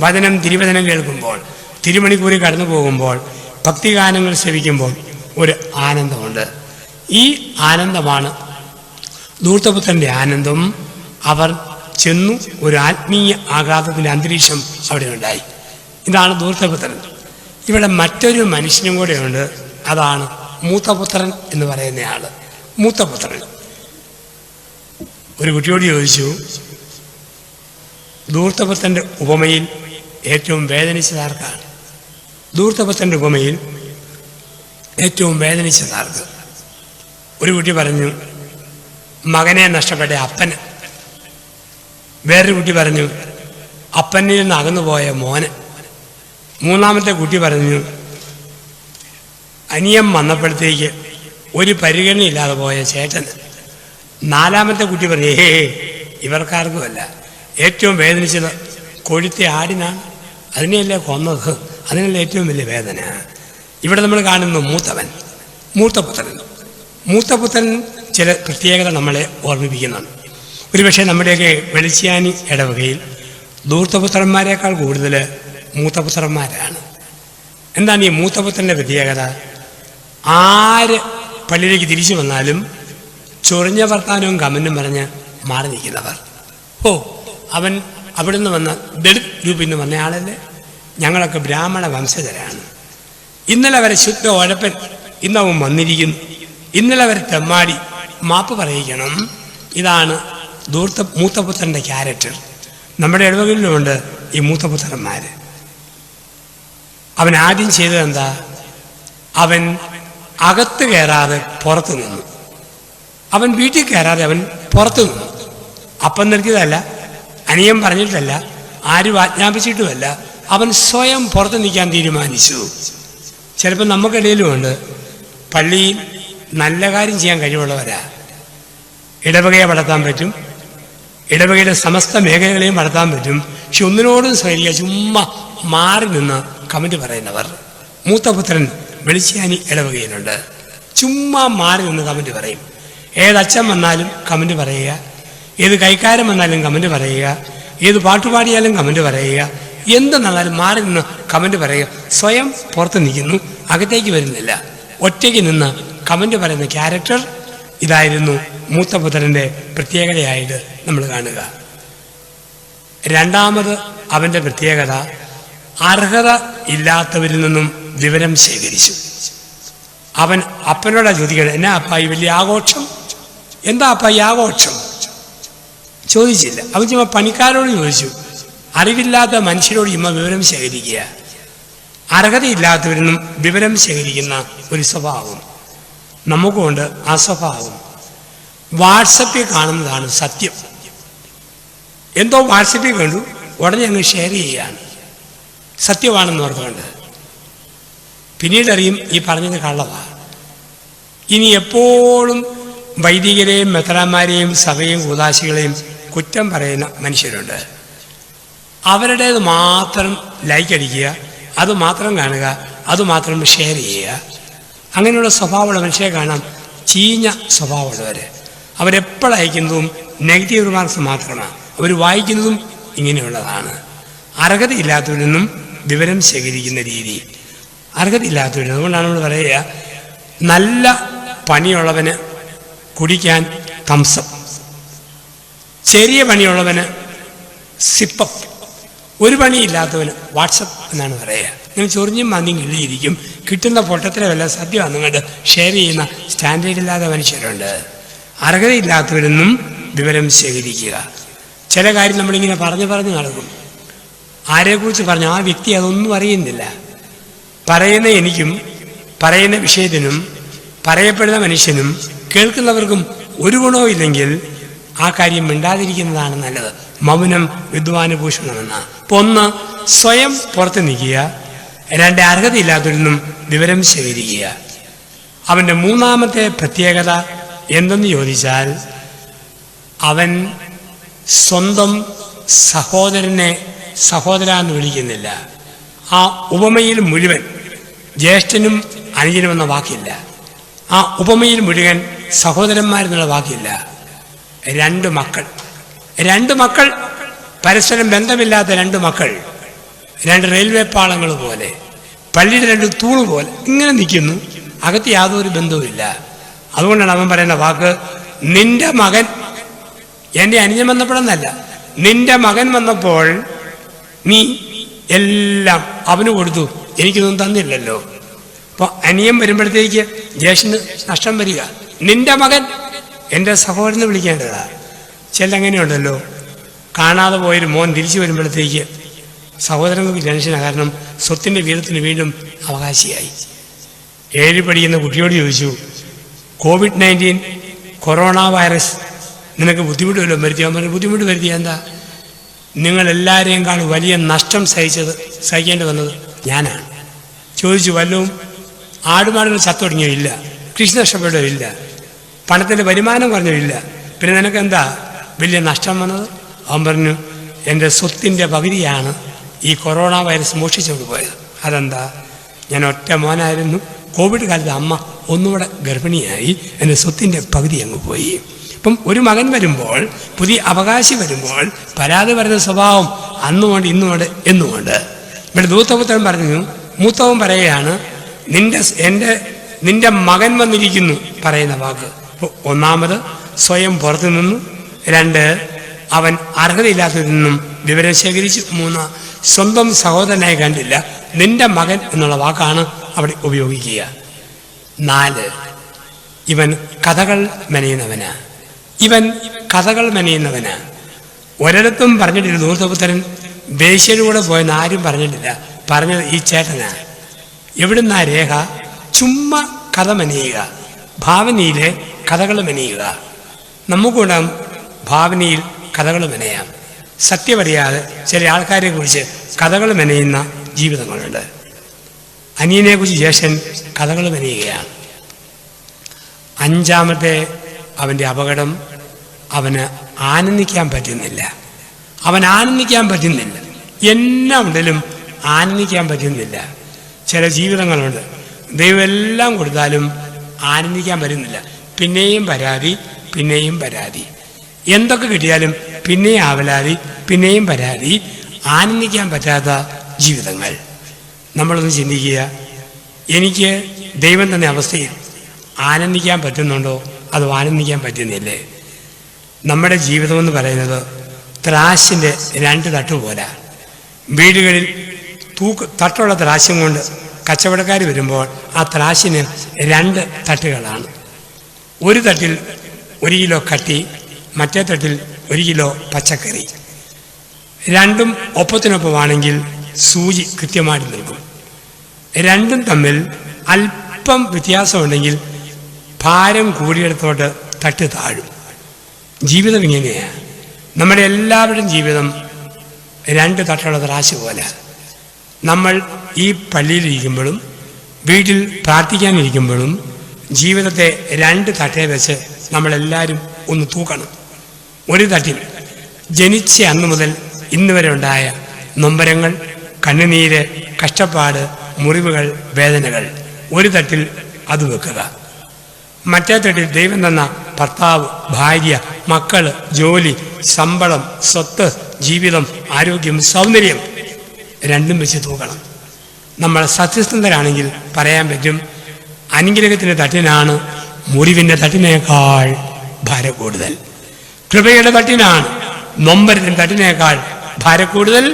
വചനം, തിരുവചനം കേൾക്കുമ്പോൾ, തിരുമണിക്കൂറിൽ കടന്നു പോകുമ്പോൾ, ഭക്തിഗാനങ്ങൾ ശ്രവിക്കുമ്പോൾ ഒരു ആനന്ദമുണ്ട്. ഈ ആനന്ദമാണ് ധൂർത്തപുത്രൻ്റെ ആനന്ദം. അവർ ചെന്നു, ഒരു ആത്മീയ ആഹ്ലാദത്തിൻ്റെ അന്തരീക്ഷം അവിടെ ഉണ്ടായി. ഇതാണ് ധൂർത്തപുത്രൻ. ഇവിടെ മറ്റൊരു മനുഷ്യനും കൂടെയുണ്ട്. അതാണ് മൂത്തപുത്രൻ എന്ന് പറയുന്നയാൾ. മൂത്തപുത്രൻ ഒരു കുട്ടിയോട് ചോദിച്ചു, ധൂർത്തപുത്രൻ്റെ ഉപമയിൽ ഏറ്റവും വേദനിച്ചതാർക്കാണ്? ധൂർത്തപുത്രൻ്റെ ഉപമയിൽ ഏറ്റവും വേദനിച്ചതാർക്ക്? ഒരു കുട്ടി പറഞ്ഞു, മകനെ നഷ്ടപ്പെട്ട അപ്പന്. വേറൊരു കുട്ടി പറഞ്ഞു, അപ്പനിൽ നിന്ന് അകന്നുപോയ മോന്. മൂന്നാമത്തെ കുട്ടി പറഞ്ഞു, അനിയം വന്നപ്പോഴത്തേക്ക് ഒരു പരിഗണനയില്ലാതെ പോയ ചേട്ടന് നാലാമത്തെ കുട്ടി പറഞ്ഞു, ഇവർക്കാർക്കുമല്ല, ഏറ്റവും വേദനിച്ചത് കൊഴുത്തെ ആടിനാണ്, അതിനെയല്ലേ കൊന്നത്, അതിനല്ലേ ഏറ്റവും വലിയ വേദന. ഇവിടെ നമ്മൾ കാണുന്നു മൂത്തപുത്രൻ ചില പ്രത്യേകത നമ്മളെ ഓർമ്മിപ്പിക്കുന്നുണ്ട്. ഒരുപക്ഷെ നമ്മുടെയൊക്കെ വെളിശ്ശാനി ഇടവകയിൽ ധൂർത്തപുത്രന്മാരെക്കാൾ കൂടുതൽ മൂത്തപുത്രന്മാരാണ്. എന്താണ് ഈ മൂത്തപുത്രൻ്റെ പ്രത്യേകത? ആര് പള്ളിയിലേക്ക് തിരിച്ചു വന്നാലും ചൊറിഞ്ഞ വർത്താനവും കമന്റും പറഞ്ഞ് മാറി നിൽക്കുന്നവർ. അവൻ അവിടുന്ന് വന്ന ദളിത് ഗ്രൂപ്പിൽ നിന്ന് വന്ന ആളല്ലേ, ഞങ്ങളൊക്കെ ബ്രാഹ്മണ വംശജരാണ്, ഇന്നലെ വരെ ശുദ്ധ ഉഴപ്പൻ, ഇന്നവൻ വന്നിരിക്കുന്നു, ഇന്നലെ വരെ തെമ്മാടി, മാപ്പ് പറയിക്കണം. ഇതാണ് മൂത്തപുത്രൻ്റെ ക്യാരക്ടർ. നമ്മുടെ ഇടവകളിലുമുണ്ട് ഈ മൂത്തപുത്രന്മാർ. അവൻ ആദ്യം ചെയ്തത് എന്താ? അവൻ അകത്ത് കയറാതെ പുറത്തു നിന്നു. അവൻ വീട്ടിൽ കയറാതെ അവൻ പുറത്തു നിന്നു. അപ്പം നിർത്തിയതല്ല, അനിയൻ പറഞ്ഞിട്ടല്ല, ആരും ആജ്ഞാപിച്ചിട്ടുമല്ല, അവൻ സ്വയം പുറത്ത് നിൽക്കാൻ തീരുമാനിച്ചു. ചിലപ്പോൾ നമുക്കിടയിലുമുണ്ട് പള്ളിയിൽ നല്ല കാര്യം ചെയ്യാൻ കഴിവുള്ളവരാ. ഇടവകയെ വളർത്താൻ പറ്റും, ഇടവകയുടെ സമസ്ത മേഖലകളെയും വളർത്താൻ പറ്റും, പക്ഷെ ഒന്നിനോടും സഹകരിക്കുക, ചുമ്മാ മാറി നിന്ന് കമന്റ് പറയുന്നവർ. മൂത്തപുത്രൻ വെളിശ്ശാനി ഇടവകയിലുണ്ട്. ചുമ്മാ മാറി നിന്ന് കമന്റ് പറയും. ഏതച്ഛൻ വന്നാലും കമന്റ് പറയുക, ഏത് കൈക്കാരൻ വന്നാലും കമന്റ് പറയുക, ഏത് പാട്ടുപാടിയാലും കമന്റ് പറയുക, എന്ത് നടന്നാലും മാറി നിന്ന് കമന്റ് പറയുക. സ്വയം പുറത്ത് നിൽക്കുന്നു, അകത്തേക്ക് വരുന്നില്ല, ഒറ്റയ്ക്ക് നിന്ന് കമന്റ് പറയുന്ന ക്യാരക്ടർ. ഇതായിരുന്നു മൂത്തപുത്രൻ്റെ പ്രത്യേകതയായിട്ട് നമ്മൾ കാണുക. രണ്ടാമത് അവൻ്റെ പ്രത്യേകത, അർഹത ഇല്ലാത്തവരിൽ നിന്നും വിവരം ശേഖരിച്ചു. അവൻ അപ്പനോടാ ചോദിക്കണം, എന്നാ അപ്പ ഈ വലിയ ആഘോഷം, എന്താ അപ്പ ഈ ആഘോഷം? ചോദിച്ചില്ല. അവൻ ചുമ്മാ പണിക്കാരോട് ചോദിച്ചു. അറിവില്ലാത്ത മനുഷ്യരോട് ചുമ്മാ വിവരം ശേഖരിക്കുക. അർഹതയില്ലാത്തവരിൽ നിന്നും വിവരം ശേഖരിക്കുന്ന ഒരു സ്വഭാവം നമുക്കുണ്ട്. ആ സ്വഭാവം വാട്സപ്പിൽ കാണുന്നതാണ് സത്യം. എന്തോ വാട്സപ്പിൽ കണ്ടു, ഉടനെ അങ്ങ് ഷെയർ ചെയ്യുകയാണ്, സത്യമാണെന്ന് ഓർത്തുകൊണ്ട്. പിന്നീടറിയും ഈ പറഞ്ഞത് കള്ളമാണ്. ഇനി എപ്പോഴും വൈദികരെയും മെത്രാന്മാരെയും സഭയും കൂദാശികളെയും കുറ്റം പറയുന്ന മനുഷ്യരുണ്ട്. അവരുടേത് മാത്രം ലൈക്ക് അടിക്കുക, അത് മാത്രം കാണുക, അത് മാത്രം ഷെയർ ചെയ്യുക. അങ്ങനെയുള്ള സ്വഭാവമുള്ള മനുഷ്യരെ കാണാം, ചീഞ്ഞ സ്വഭാവമുള്ളവർ. അവരെപ്പോഴയക്കുന്നതും നെഗറ്റീവ് റിമാർക്സ് മാത്രമാണ്. അവർ വായിക്കുന്നതും ഇങ്ങനെയുള്ളതാണ്. അർഹതയില്ലാത്തവരിൽ നിന്നും വിവരം ശേഖരിക്കുന്ന രീതി. അർഹതയില്ലാത്തവരിൽ, അതുകൊണ്ടാണ് നമ്മൾ പറയുക, നല്ല പണിയുള്ളവന് കുടിക്കാൻ തംസപ്പ്, ചെറിയ പണിയുള്ളവന് സിപ്പപ്പ്, ഒരു പണിയില്ലാത്തവന് വാട്സപ്പ് എന്നാണ് പറയുക. നിങ്ങൾ ചൊറിഞ്ഞും മന്ദിയും കിള്ളിയിരിക്കും, കിട്ടുന്ന പൊട്ടത്തിലെ വല്ല സത്യമാണ് നിങ്ങളുടെ ഷെയർ ചെയ്യുന്ന സ്റ്റാൻഡേർഡ് ഇല്ലാത്ത മനുഷ്യരുണ്ട്. അർഹതയില്ലാത്തവരിൽ നിന്നും വിവരം ശേഖരിക്കുക. ചില കാര്യം നമ്മളിങ്ങനെ പറഞ്ഞു നടക്കും. ആരെക്കുറിച്ച് പറഞ്ഞു ആ വ്യക്തി അതൊന്നും അറിയുന്നില്ല. പറയുന്ന എനിക്കും പറയുന്ന വിഷയത്തിനും പറയപ്പെടുന്ന മനുഷ്യനും കേൾക്കുന്നവർക്കും ഒരു ഗുണവും ഇല്ലെങ്കിൽ ആ കാര്യം മിണ്ടാതിരിക്കുന്നതാണ് നല്ലത്. മൗനം വിദ്വാനുഭൂഷണമെന്ന. അപ്പോൾ ഒന്ന്, സ്വയം പുറത്ത് നിൽക്കുക. രണ്ട്, അർഹതയില്ലാത്തവരിൽ നിന്നും വിവരം ശേഖരിക്കുക. അവൻ്റെ മൂന്നാമത്തെ പ്രത്യേകത എന്തെന്ന് ചോദിച്ചാൽ, അവൻ സ്വന്തം സഹോദരനെ സഹോദര എന്ന് വിളിക്കുന്നില്ല. ആ ഉപമയിൽ മുഴുവൻ ജ്യേഷ്ഠനും അനുജനും എന്ന വാക്കില്ല. ആ ഉപമയിൽ മുഴുവൻ സഹോദരന്മാരെന്നുള്ള വാക്കില്ല. രണ്ട് മക്കൾ, പരസ്പരം ബന്ധമില്ലാത്ത രണ്ട് മക്കൾ, രണ്ട് റെയിൽവേ പാളങ്ങൾ പോലെ, പള്ളിയുടെ രണ്ട് തൂണ് പോലെ ഇങ്ങനെ നിൽക്കുന്നു, അകത്ത് യാതൊരു ബന്ധവുമില്ല. അതുകൊണ്ടാണ് അവൻ പറയുന്ന വാക്ക്, നിന്റെ മകൻ, എൻ്റെ അനുജൻ വന്നപ്പോഴെന്നല്ല, നിന്റെ മകൻ വന്നപ്പോൾ നീ എല്ലാം അവന് കൊടുത്തു, എനിക്കൊന്നും തന്നില്ലല്ലോ. അപ്പോൾ അനിയൻ വരുമ്പോഴത്തേക്ക് ജ്യേഷ്ഠന് നഷ്ടം വരിക. നിന്റെ മകൻ എൻ്റെ സഹോദരനെ വിളിക്കേണ്ടതാ. ചില അങ്ങനെയുണ്ടല്ലോ, കാണാതെ പോയൊരു മോൻ തിരിച്ചു വരുമ്പോഴത്തേക്ക് സഹോദരങ്ങൾക്ക് ടെൻഷനാണ്. കാരണം സ്വത്തിൻ്റെ വീതത്തിന് വീണ്ടും അവകാശിയായി. 7 പഠിക്കുന്ന കുട്ടിയോട് ചോദിച്ചു, COVID-19 കൊറോണ വൈറസ് നിനക്ക് ബുദ്ധിമുട്ട് വല്ലതും വരുത്തിയാൽ പറഞ്ഞു, ബുദ്ധിമുട്ട് വരുത്തിയാൽ എന്താ, നിങ്ങളെല്ലാവരെയും വലിയ നഷ്ടം സഹിക്കേണ്ടി വന്നത് ഞാനാണ്. ചോദിച്ചു, വല്ലതും ആടുമാടുകൾ ചത്തൊടുങ്ങിയോ? ഇല്ല. കൃഷി നഷ്ടപ്പെടുകയില്ല, പണത്തിൻ്റെ വരുമാനം കുറഞ്ഞില്ല, പിന്നെ നിനക്കെന്താ വലിയ നഷ്ടം വന്നത്? അവൻ പറഞ്ഞു, എൻ്റെ സ്വത്തിൻ്റെ പകുതിയാണ് ഈ കൊറോണ വൈറസ് മോഷ്ടിച്ചുകൊണ്ട് പോയത്. അതെന്താ? ഞാൻ ഒറ്റ മോനായിരുന്നു, കോവിഡ് കാലത്ത് അമ്മ ഒന്നുകൂടെ ഗർഭിണിയായി, എൻ്റെ സ്വത്തിൻ്റെ പകുതി അങ്ങ് പോയി. ഇപ്പം ഒരു മകൻ വരുമ്പോൾ, പുതിയ അവകാശി വരുമ്പോൾ പരാതി വരുന്ന സ്വഭാവം അന്നുകൊണ്ട് ഇന്നുകൊണ്ട് എന്നുകൊണ്ട്. ഇവിടെ ദൂതപുത്രൻ പറഞ്ഞു, മൂത്തവൻ പറയുകയാണ്, നിന്റെ മകൻ വന്നിരിക്കുന്നു പറയുന്ന വാക്ക്. ഒന്നാമത് സ്വയം പുറത്തു നിന്നു, രണ്ട് അവൻ അർഹതയില്ലാത്തതിൽ നിന്നും വിവരം ശേഖരിച്ചു, മൂന്ന് സ്വന്തം സഹോദരനായി കണ്ടില്ല, നിന്റെ മകൻ എന്നുള്ള വാക്കാണ് അവിടെ ഉപയോഗിക്കുക. നാല്, ഇവൻ കഥകൾ മെനയുന്നവനാ. ഒരിടത്തും പറഞ്ഞിട്ടില്ല ദൂതപുത്രൻ ദേശീയയിലൂടെ പോയെന്ന് ആരും പറഞ്ഞിട്ടില്ല. പറഞ്ഞത് ഈ ചേട്ടനാ. എവിടുന്നാ രേഖ? ചുമ്മാ കഥ മെനയുക, ഭാവനയിലെ കഥകൾ മെനയുക. നമുക്കൂടെ ഭാവനയിൽ കഥകൾ മെനയാം. സത്യമറിയാതെ ചില ആൾക്കാരെ കുറിച്ച് കഥകൾ മെനയുന്ന ജീവിതങ്ങളുണ്ട്. അനിയനെ കുറിച്ച് ജ്യേഷ്ഠൻ കഥകൾ മെനയുകയാണ്. അഞ്ചാമത്തെ അവൻ്റെ അപകടം, അവന് ആനന്ദിക്കാൻ പറ്റുന്നില്ല. എന്നാ ഉണ്ടെങ്കിലും ആനന്ദിക്കാൻ പറ്റുന്നില്ല. ചില ജീവിതങ്ങളുണ്ട്, ദൈവം എല്ലാം കൊടുത്താലും ആനന്ദിക്കാൻ പറ്റുന്നില്ല. പിന്നെയും പരാതി, എന്തൊക്കെ കിട്ടിയാലും പിന്നെയും ആവലാതി, പിന്നെയും പരാതി, ആനന്ദിക്കാൻ പറ്റാത്ത ജീവിതങ്ങൾ. നമ്മളൊന്ന് ചിന്തിക്കുക, എനിക്ക് ദൈവം തന്നെ അവസ്ഥയിൽ ആനന്ദിക്കാൻ പറ്റുന്നുണ്ടോ അതോ ആനന്ദിക്കാൻ പറ്റുന്നില്ലേ? നമ്മുടെ ജീവിതമെന്ന് പറയുന്നത് ത്രാശിൻ്റെ രണ്ട് തട്ടുപോലെ. വീടുകളിൽ തട്ടുള്ള ത്രാശം കൊണ്ട് കച്ചവടക്കാർ വരുമ്പോൾ ആ ത്രാശിന് രണ്ട് തട്ടുകളാണ്. ഒരു തട്ടിൽ 1 കിലോ കട്ടി, മറ്റേ തട്ടിൽ 1 കിലോ പച്ചക്കറി. രണ്ടും ഒപ്പത്തിനൊപ്പമാണെങ്കിൽ സൂചി കൃത്യമായിട്ട് നിൽക്കും. രണ്ടും തമ്മിൽ അല്പം വ്യത്യാസമുണ്ടെങ്കിൽ ഭാരം കൂടിയെടുത്തോട്ട് തട്ട് താഴും. ജീവിതം ഇങ്ങനെയാണ്. നമ്മുടെ എല്ലാവരുടെയും ജീവിതം രണ്ട് തട്ടുള്ള ത്രാശ് പോലെ. നമ്മൾ ഈ പള്ളിയിലിരിക്കുമ്പോഴും വീട്ടിൽ പ്രാർത്ഥിക്കാനിരിക്കുമ്പോഴും ജീവിതത്തെ രണ്ട് തട്ടേ വെച്ച് നമ്മളെല്ലാവരും ഒന്ന് തൂക്കണം. ഒരു തട്ടിൽ ജനിച്ച അന്നു മുതൽ ഇന്ന് വരെ ഉണ്ടായ നൊമ്പരങ്ങൾ, കണ്ണുനീര്, കഷ്ടപ്പാട്, മുറിവുകൾ, വേദനകൾ ഒരു തട്ടിൽ അത് വെക്കുക. മറ്റേ തട്ടിൽ ദൈവം തന്ന ഭർത്താവ്, ഭാര്യ, മക്കള്, ജോലി, ശമ്പളം, സ്വത്ത്, ജീവിതം, ആരോഗ്യം, സൗന്ദര്യം രണ്ടും വെച്ച് തൂക്കണം. നമ്മൾ സത്യസന്ധരാണെങ്കിൽ പറയാൻ പറ്റും, അനുഗ്രഹത്തിൻ്റെ തട്ടിനാണ് മുറിവിൻ്റെ തട്ടിനേക്കാൾ ഭാരം കൂടുതൽ. കൃപയുടെ തട്ടിനാണ് നൊമ്പരത്തിൻ്റെ തട്ടിനേക്കാൾ ഭാരം കൂടുതൽ.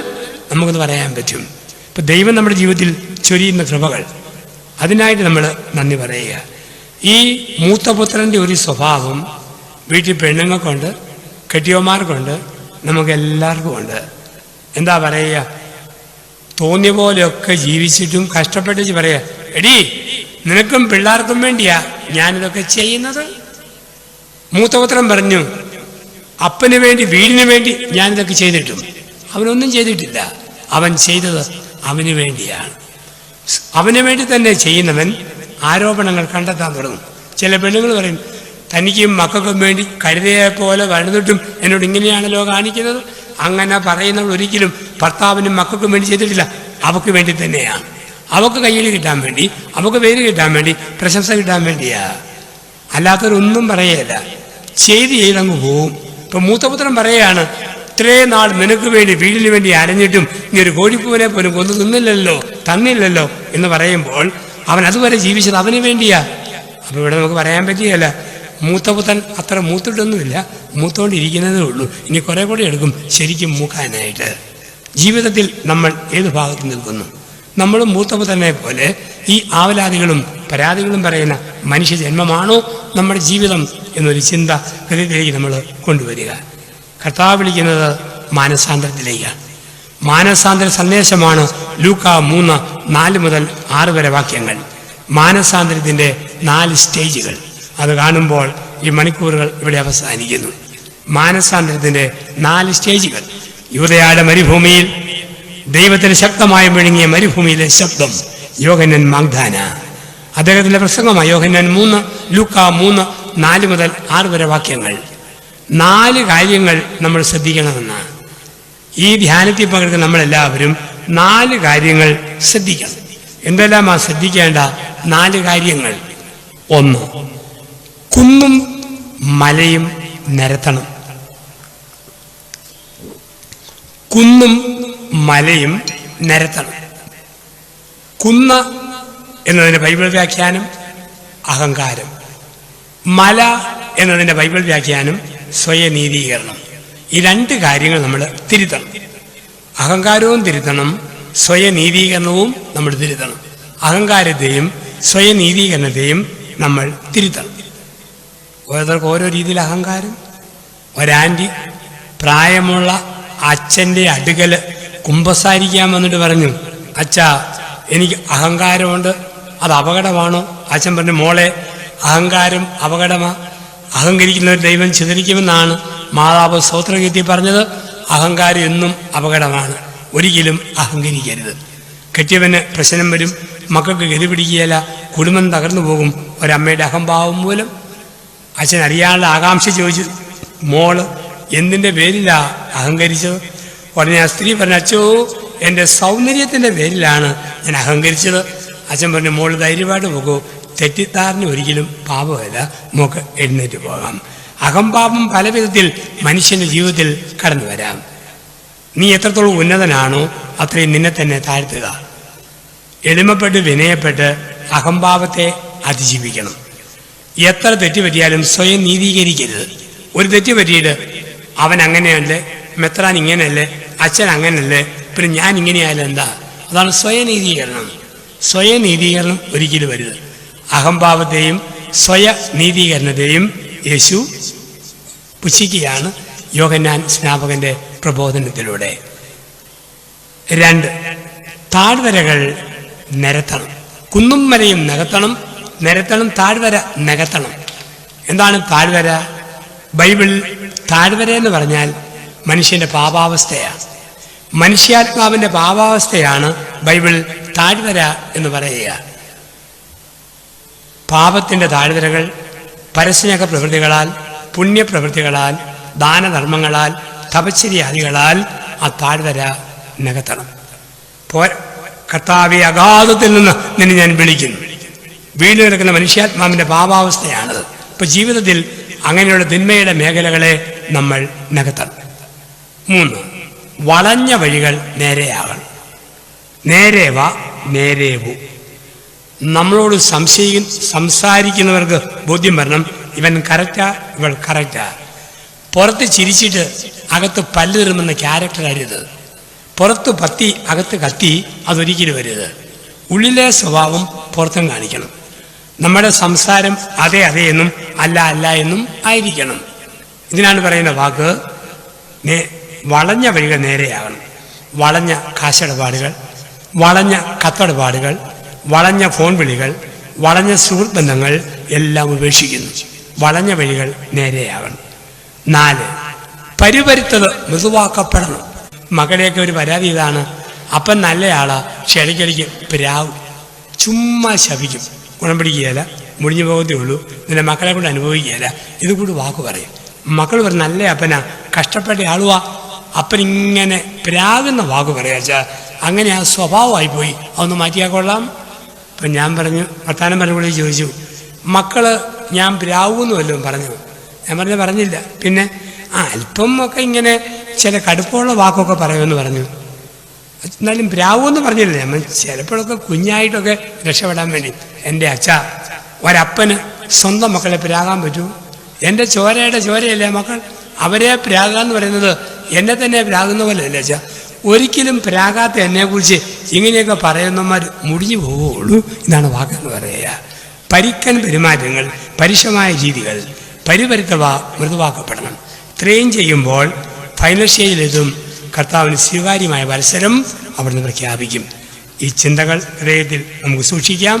നമുക്കത് പറയാൻ പറ്റും. ഇപ്പം ദൈവം നമ്മുടെ ജീവിതത്തിൽ ചൊരിയുന്ന കൃപകൾ, അതിനായിട്ട് നമ്മൾ നന്ദി പറയുക. ഈ മൂത്തപുത്രൻ്റെ ഒരു സ്വഭാവം വീട്ടിൽ പെണ്ണുങ്ങൾക്കുണ്ട്, കെട്ടിയവന്മാർക്കുണ്ട്, നമുക്ക് എല്ലാവർക്കും ഉണ്ട്. എന്താ പറയുക? തോന്നിയ പോലെയൊക്കെ ജീവിച്ചിട്ടും കഷ്ടപ്പെട്ട് പറയുക, എടീ നിനക്കും പിള്ളേർക്കും വേണ്ടിയാ ഞാനിതൊക്കെ ചെയ്യുന്നത്. മൂത്തപുത്രൻ പറഞ്ഞു, അപ്പന് വേണ്ടി, വീടിന് വേണ്ടി ഞാനിതൊക്കെ ചെയ്തിട്ടും അവനൊന്നും ചെയ്തിട്ടില്ല. അവൻ ചെയ്തത് അവന് വേണ്ടിയാണ്. അവന് വേണ്ടി തന്നെ ചെയ്യുന്നവൻ ആരോപണങ്ങൾ കണ്ടെത്താൻ തുടങ്ങും. ചില പെണ്ണുങ്ങൾ പറയും, തനിക്കും മക്കൾക്കും വേണ്ടി കഴുതയെ പോലെ വളർന്നിട്ടും എന്നോട് ഇങ്ങനെയാണല്ലോ കാണിക്കുന്നത്. അങ്ങനെ പറയുന്നവൾ ഒരിക്കലും ഭർത്താവിനും മക്കൾക്കും വേണ്ടി ചെയ്തിട്ടില്ല. അവൾക്ക് വേണ്ടി തന്നെയാണ്. അവൾക്ക് കയ്യിൽ കിട്ടാൻ വേണ്ടി, അവൾക്ക് പേര് കിട്ടാൻ വേണ്ടി, പ്രശംസ കിട്ടാൻ വേണ്ടിയാ. അല്ലാത്തവരൊന്നും പറയല്ല, ചെയ്തങ്ങ് പോവും. ഇപ്പം മൂത്തപുത്രൻ പറയുകയാണ്, ഇത്രയും നാൾ നിനക്ക് വേണ്ടി, വീടിന് വേണ്ടി അരഞ്ഞിട്ടും നീ ഒരു കോഴിപ്പൂവിനെ പോലും കൊന്നു തന്നില്ലല്ലോ എന്ന് പറയുമ്പോൾ അവൻ അതുവരെ ജീവിച്ചത് അവന് വേണ്ടിയാ. അപ്പോൾ ഇവിടെ നമുക്ക് പറയാൻ പറ്റിയല്ല, മൂത്തപുത്രൻ അത്ര മൂത്തിട്ടൊന്നുമില്ല, മൂത്തോണ്ടിരിക്കുന്നതേ ഉള്ളൂ. ഇനി കുറെ കൂടി എടുക്കും ശരിക്കും മൂക്കാനായിട്ട്. ജീവിതത്തിൽ നമ്മൾ ഏത് ഭാഗത്ത് നിൽക്കുന്നു? നമ്മളും മൂത്തപുത്രനെ പോലെ ഈ ആവലാതികളും പരാതികളും പറയുന്ന മനുഷ്യ ജന്മമാണോ നമ്മുടെ ജീവിതം എന്നൊരു ചിന്ത ഹൃദയത്തിലേക്ക് നമ്മൾ കൊണ്ടുവരിക. കർത്താവ് വിളിക്കുന്നത് മാനസാന്തരത്തിലേക്കാണ്. മാനസാന്തര സന്ദേശമാണ് ലൂക്ക 3:4 മുതൽ 6 വരെ വാക്യങ്ങൾ. മാനസാന്തരത്തിൻ്റെ 4 സ്റ്റേജുകൾ. അത് കാണുമ്പോൾ ഈ മണിക്കൂറുകൾ ഇവിടെ അവസാനിക്കുന്നു. മാനസാന്തരത്തിൻ്റെ 4 സ്റ്റേജുകൾ. യൂദയായുടെ മരുഭൂമിയിൽ ദൈവത്തിന് ശക്തമായി വിഴുങ്ങിയ മരുഭൂമിയിലെ ശബ്ദം യോഹന്നാൻ മാഗ്ദാന. അദ്ദേഹത്തിൻ്റെ പ്രസംഗമാണ് യോഹന്നാൻ 3, ലൂക്ക 3, 4 മുതൽ 6 വരെ വാക്യങ്ങൾ. 4 കാര്യങ്ങൾ നമ്മൾ ശ്രദ്ധിക്കണമെന്നാണ്. ഈ ധ്യാനത്തിൽ പങ്കെടുക്കുന്ന നമ്മളെല്ലാവരും 4 കാര്യങ്ങൾ ശ്രദ്ധിക്കണം. എന്തെല്ലാമാണ് ശ്രദ്ധിക്കേണ്ട 4 കാര്യങ്ങൾ? 1, കുന്നും മലയും നിരത്തണം. കുന്നും മലയും നിരത്തണം. കുന്ന എന്നതിൻ്റെ ബൈബിൾ വ്യാഖ്യാനം അഹങ്കാരം. മല എന്നതിൻ്റെ ബൈബിൾ വ്യാഖ്യാനം സ്വയനീതീകരണം. ഈ 2 കാര്യങ്ങൾ നമ്മൾ തിരുത്തണം. അഹങ്കാരവും തിരുത്തണം, സ്വയനീതീകരണവും നമ്മൾ തിരുത്തണം. അഹങ്കാരത്തെയും സ്വയനീതീകരണത്തെയും നമ്മൾ തിരുത്തണം. ഓരോരുത്തർക്ക് ഓരോ രീതിയിൽ അഹങ്കാരം. ഒരാൻറ്റി പ്രായമുള്ള അച്ഛൻ്റെ അടുക്കൽ കുമ്പസാരിക്കാൻ വന്നിട്ട് പറഞ്ഞു, അച്ഛാ എനിക്ക് അഹങ്കാരമുണ്ട്, അത് അപകടമാണോ? അച്ഛൻ പറഞ്ഞു, മോളെ അഹങ്കാരം അപകടമാണ്. അഹങ്കരിക്കുന്നവർ ദൈവം ചിതറിക്കുമെന്നാണ് മാതാവ് സ്തോത്രഗീതത്തിൽ പറഞ്ഞത്. അഹങ്കാരം എന്നും അപകടമാണ്, ഒരിക്കലും അഹങ്കരിക്കരുത്. കെട്ടിയവന് പ്രശ്നം വരും, മക്കൾക്ക് ഗതി പിടിക്കുകയില്ല, കുടുംബം തകർന്നു പോകും ഒരമ്മയുടെ അഹംഭാവം മൂലം. അച്ഛൻ അറിയാനുള്ള ആകാംക്ഷ ചോദിച്ചു, മോള് എന്തിൻ്റെ പേരിലാണ് അഹങ്കരിച്ചത്? ഉടനെ ആ സ്ത്രീ പറഞ്ഞു, അച്ഛോ എൻ്റെ സൗന്ദര്യത്തിൻ്റെ പേരിലാണ് ഞാൻ അഹങ്കരിച്ചത്. അച്ഛൻ പറഞ്ഞു, മോള് ധൈര്യമായിട്ട് പോകൂ, തെറ്റിദ്ധാരണ ഒരിക്കലും പാപമല്ല, നമുക്ക് എഴുന്നേറ്റ് പോകാം. അഹംഭാവം പല വിധത്തിൽ മനുഷ്യൻ്റെ ജീവിതത്തിൽ കടന്നു വരാം. നീ എത്രത്തോളം ഉന്നതനാണോ അത്രയും നിന്നെ തന്നെ താഴ്ത്തുക. എളിമപ്പെട്ട് വിനയപ്പെട്ട് അഹംഭാവത്തെ അതിജീവിക്കണം. എത്ര തെറ്റ് പറ്റിയാലും സ്വയം നീതീകരിക്കരുത്. ഒരു തെറ്റ് പറ്റിയിട്ട് അവൻ അങ്ങനെയല്ലേ, മെത്രാൻ ഇങ്ങനെയല്ലേ, അച്ഛൻ അങ്ങനെയല്ലേ, പിന്നെ ഞാൻ ഇങ്ങനെയായാലും എന്താ? അതാണ് സ്വയനീതീകരണം. സ്വയനീതീകരണം ഒരിക്കലും വരുത്. അഹംഭാവത്തെയും സ്വയനീതീകരണത്തെയും യേശു പുച്ഛിക്കുകയാണ് യോഹന്നാൻ സ്നാപകന്റെ പ്രബോധനത്തിലൂടെ. 2, താഴ്വരകൾ നിരത്തണം. കുന്നും മലയും നികത്തണം, നിരത്തണം, താഴ്വര നികത്തണം. എന്താണ് താഴ്വര? ബൈബിൾ താഴ്വര എന്ന് പറഞ്ഞാൽ മനുഷ്യൻ്റെ പാപാവസ്ഥയാണ്. മനുഷ്യാത്മാവിൻ്റെ പാപാവസ്ഥയാണ് ബൈബിൾ താഴ്വര എന്ന് പറയുക. പാപത്തിൻ്റെ താഴ്വരകൾ പരസ്നേഹ പ്രവൃത്തികളാൽ, പുണ്യപ്രവൃത്തികളാൽ, ദാനധർമ്മങ്ങളാൽ, തപശ്ചര്യാദികളാൽ ആ താഴ്വര നികത്തണം. കർത്താവെ, അഗാധത്തിൽ നിന്ന് നിന്നെ ഞാൻ വിളിക്കുന്നു. വീട് കിടക്കുന്ന മനുഷ്യാത്മാവിൻ്റെ പാപാവസ്ഥയാണത്. ഇപ്പം ജീവിതത്തിൽ അങ്ങനെയുള്ള തിന്മയുടെ മേഖലകളെ നമ്മൾ നികത്തണം. 3, വളഞ്ഞ വഴികൾ നേരെയാകണം. നേരേവ നേരേവു. നമ്മളോട് സംസാരിക്കുന്നവർക്ക് ബോധ്യം വരണം, ഇവൻ കറക്റ്റാ, ഇവൾ കറക്റ്റാ. പുറത്ത് ചിരിച്ചിട്ട് അകത്ത് പല്ല് തീർമെന്ന ക്യാരക്ടർ അരുത്. പുറത്ത് പത്തി അകത്ത് കത്തി, അതൊരിക്കലും വരുത്. ഉള്ളിലെ സ്വഭാവം പുറത്തും കാണിക്കണം. നമ്മുടെ സംസാരം അതെ അതെ എന്നും അല്ല അല്ല എന്നും ആയിരിക്കണം. ഇതിനാണ് പറയുന്ന വാക്ക് വളഞ്ഞ വഴികൾ നേരെയാകണം. വളഞ്ഞ കാശിടപാടുകൾ, വളഞ്ഞ കത്തിടപാടുകൾ, വളഞ്ഞ ഫോൺ വിളികൾ, വളഞ്ഞ സുഹൃത്ത് ബന്ധങ്ങൾ എല്ലാം ഉപേക്ഷിക്കുന്നു. വളഞ്ഞ വഴികൾ നേരെയാകണം. 4, പരിപരുത്തത് മൃദുവാക്കപ്പെടണം. മകളുടെയൊക്കെ ഒരു പരാതി ഇതാണ്, അപ്പം നല്ലയാളാ, പക്ഷെ ഇടയ്ക്കിടയ്ക്ക് പ്രാവും, ചുമ്മാ ശപിക്കും, ഗുണം പിടിക്കുകയില്ല, മുടിഞ്ഞു പോകത്തേ ഉള്ളൂ, നിന്റെ മക്കളെ കൊണ്ട് അനുഭവിക്കുകയില്ല, ഇത് കൂടി വാക്ക് പറയും. മക്കൾ പറയും നല്ല അപ്പനാ, കഷ്ടപ്പെട്ട ആളുവാ, അപ്പനിങ്ങനെ പ്രാകുന്ന വാക്ക് പറയാച്ചാ, അങ്ങനെ ആ സ്വഭാവമായി പോയി, അതൊന്ന് മാറ്റിയാൽ കൊള്ളാം. അപ്പം ഞാൻ പറഞ്ഞു, വർത്താനം പറഞ്ഞുകൂടി ചോദിച്ചു, മക്കള് ഞാൻ പ്രാവൂന്ന് വല്ലതും പറഞ്ഞു? ഞാൻ പറഞ്ഞില്ല. പിന്നെ അല്പം ഒക്കെ ഇങ്ങനെ ചില കടുപ്പമുള്ള വാക്കൊക്കെ പറയുമെന്ന് പറഞ്ഞു. എന്നാലും പ്രാവെന്ന് പറഞ്ഞില്ല. നമ്മൾ ചിലപ്പോഴൊക്കെ കുഞ്ഞായിട്ടൊക്കെ രക്ഷപ്പെടാൻ വേണ്ടി. എൻ്റെ അച്ഛ, ഒരപ്പന് സ്വന്തം മക്കളെ പ്രാകാൻ പറ്റൂ? എൻ്റെ ചോരയുടെ ചോരയല്ലേ മക്കൾ, അവരെ പ്രാകാന്ന് പറയുന്നത് എന്നെ തന്നെ പ്രാകുന്ന പോലെ അല്ലേ അച്ഛാ? ഒരിക്കലും പ്രാകാത്ത എന്നെക്കുറിച്ച് ഇങ്ങനെയൊക്കെ പറയുന്നവന്മാർ മുടിഞ്ഞു പോവുകയുള്ളൂ. ഇതാണ് വാക്കെന്ന് പറയുക. പരിക്കൻ പെരുമാറ്റങ്ങൾ, പരുഷമായ രീതികൾ, പരിപരുത്തവ മൃദുവാക്കപ്പെടണം. ഇത്രയും ചെയ്യുമ്പോൾ ഫൈനൽ സ്റ്റേജിലെത്തും. കർത്താവിന് സ്വീകാര്യമായ മത്സരം അവിടുന്ന് പ്രഖ്യാപിക്കും. ഈ ചിന്തകൾ ഹൃദയത്തിൽ നമുക്ക് സൂക്ഷിക്കാം.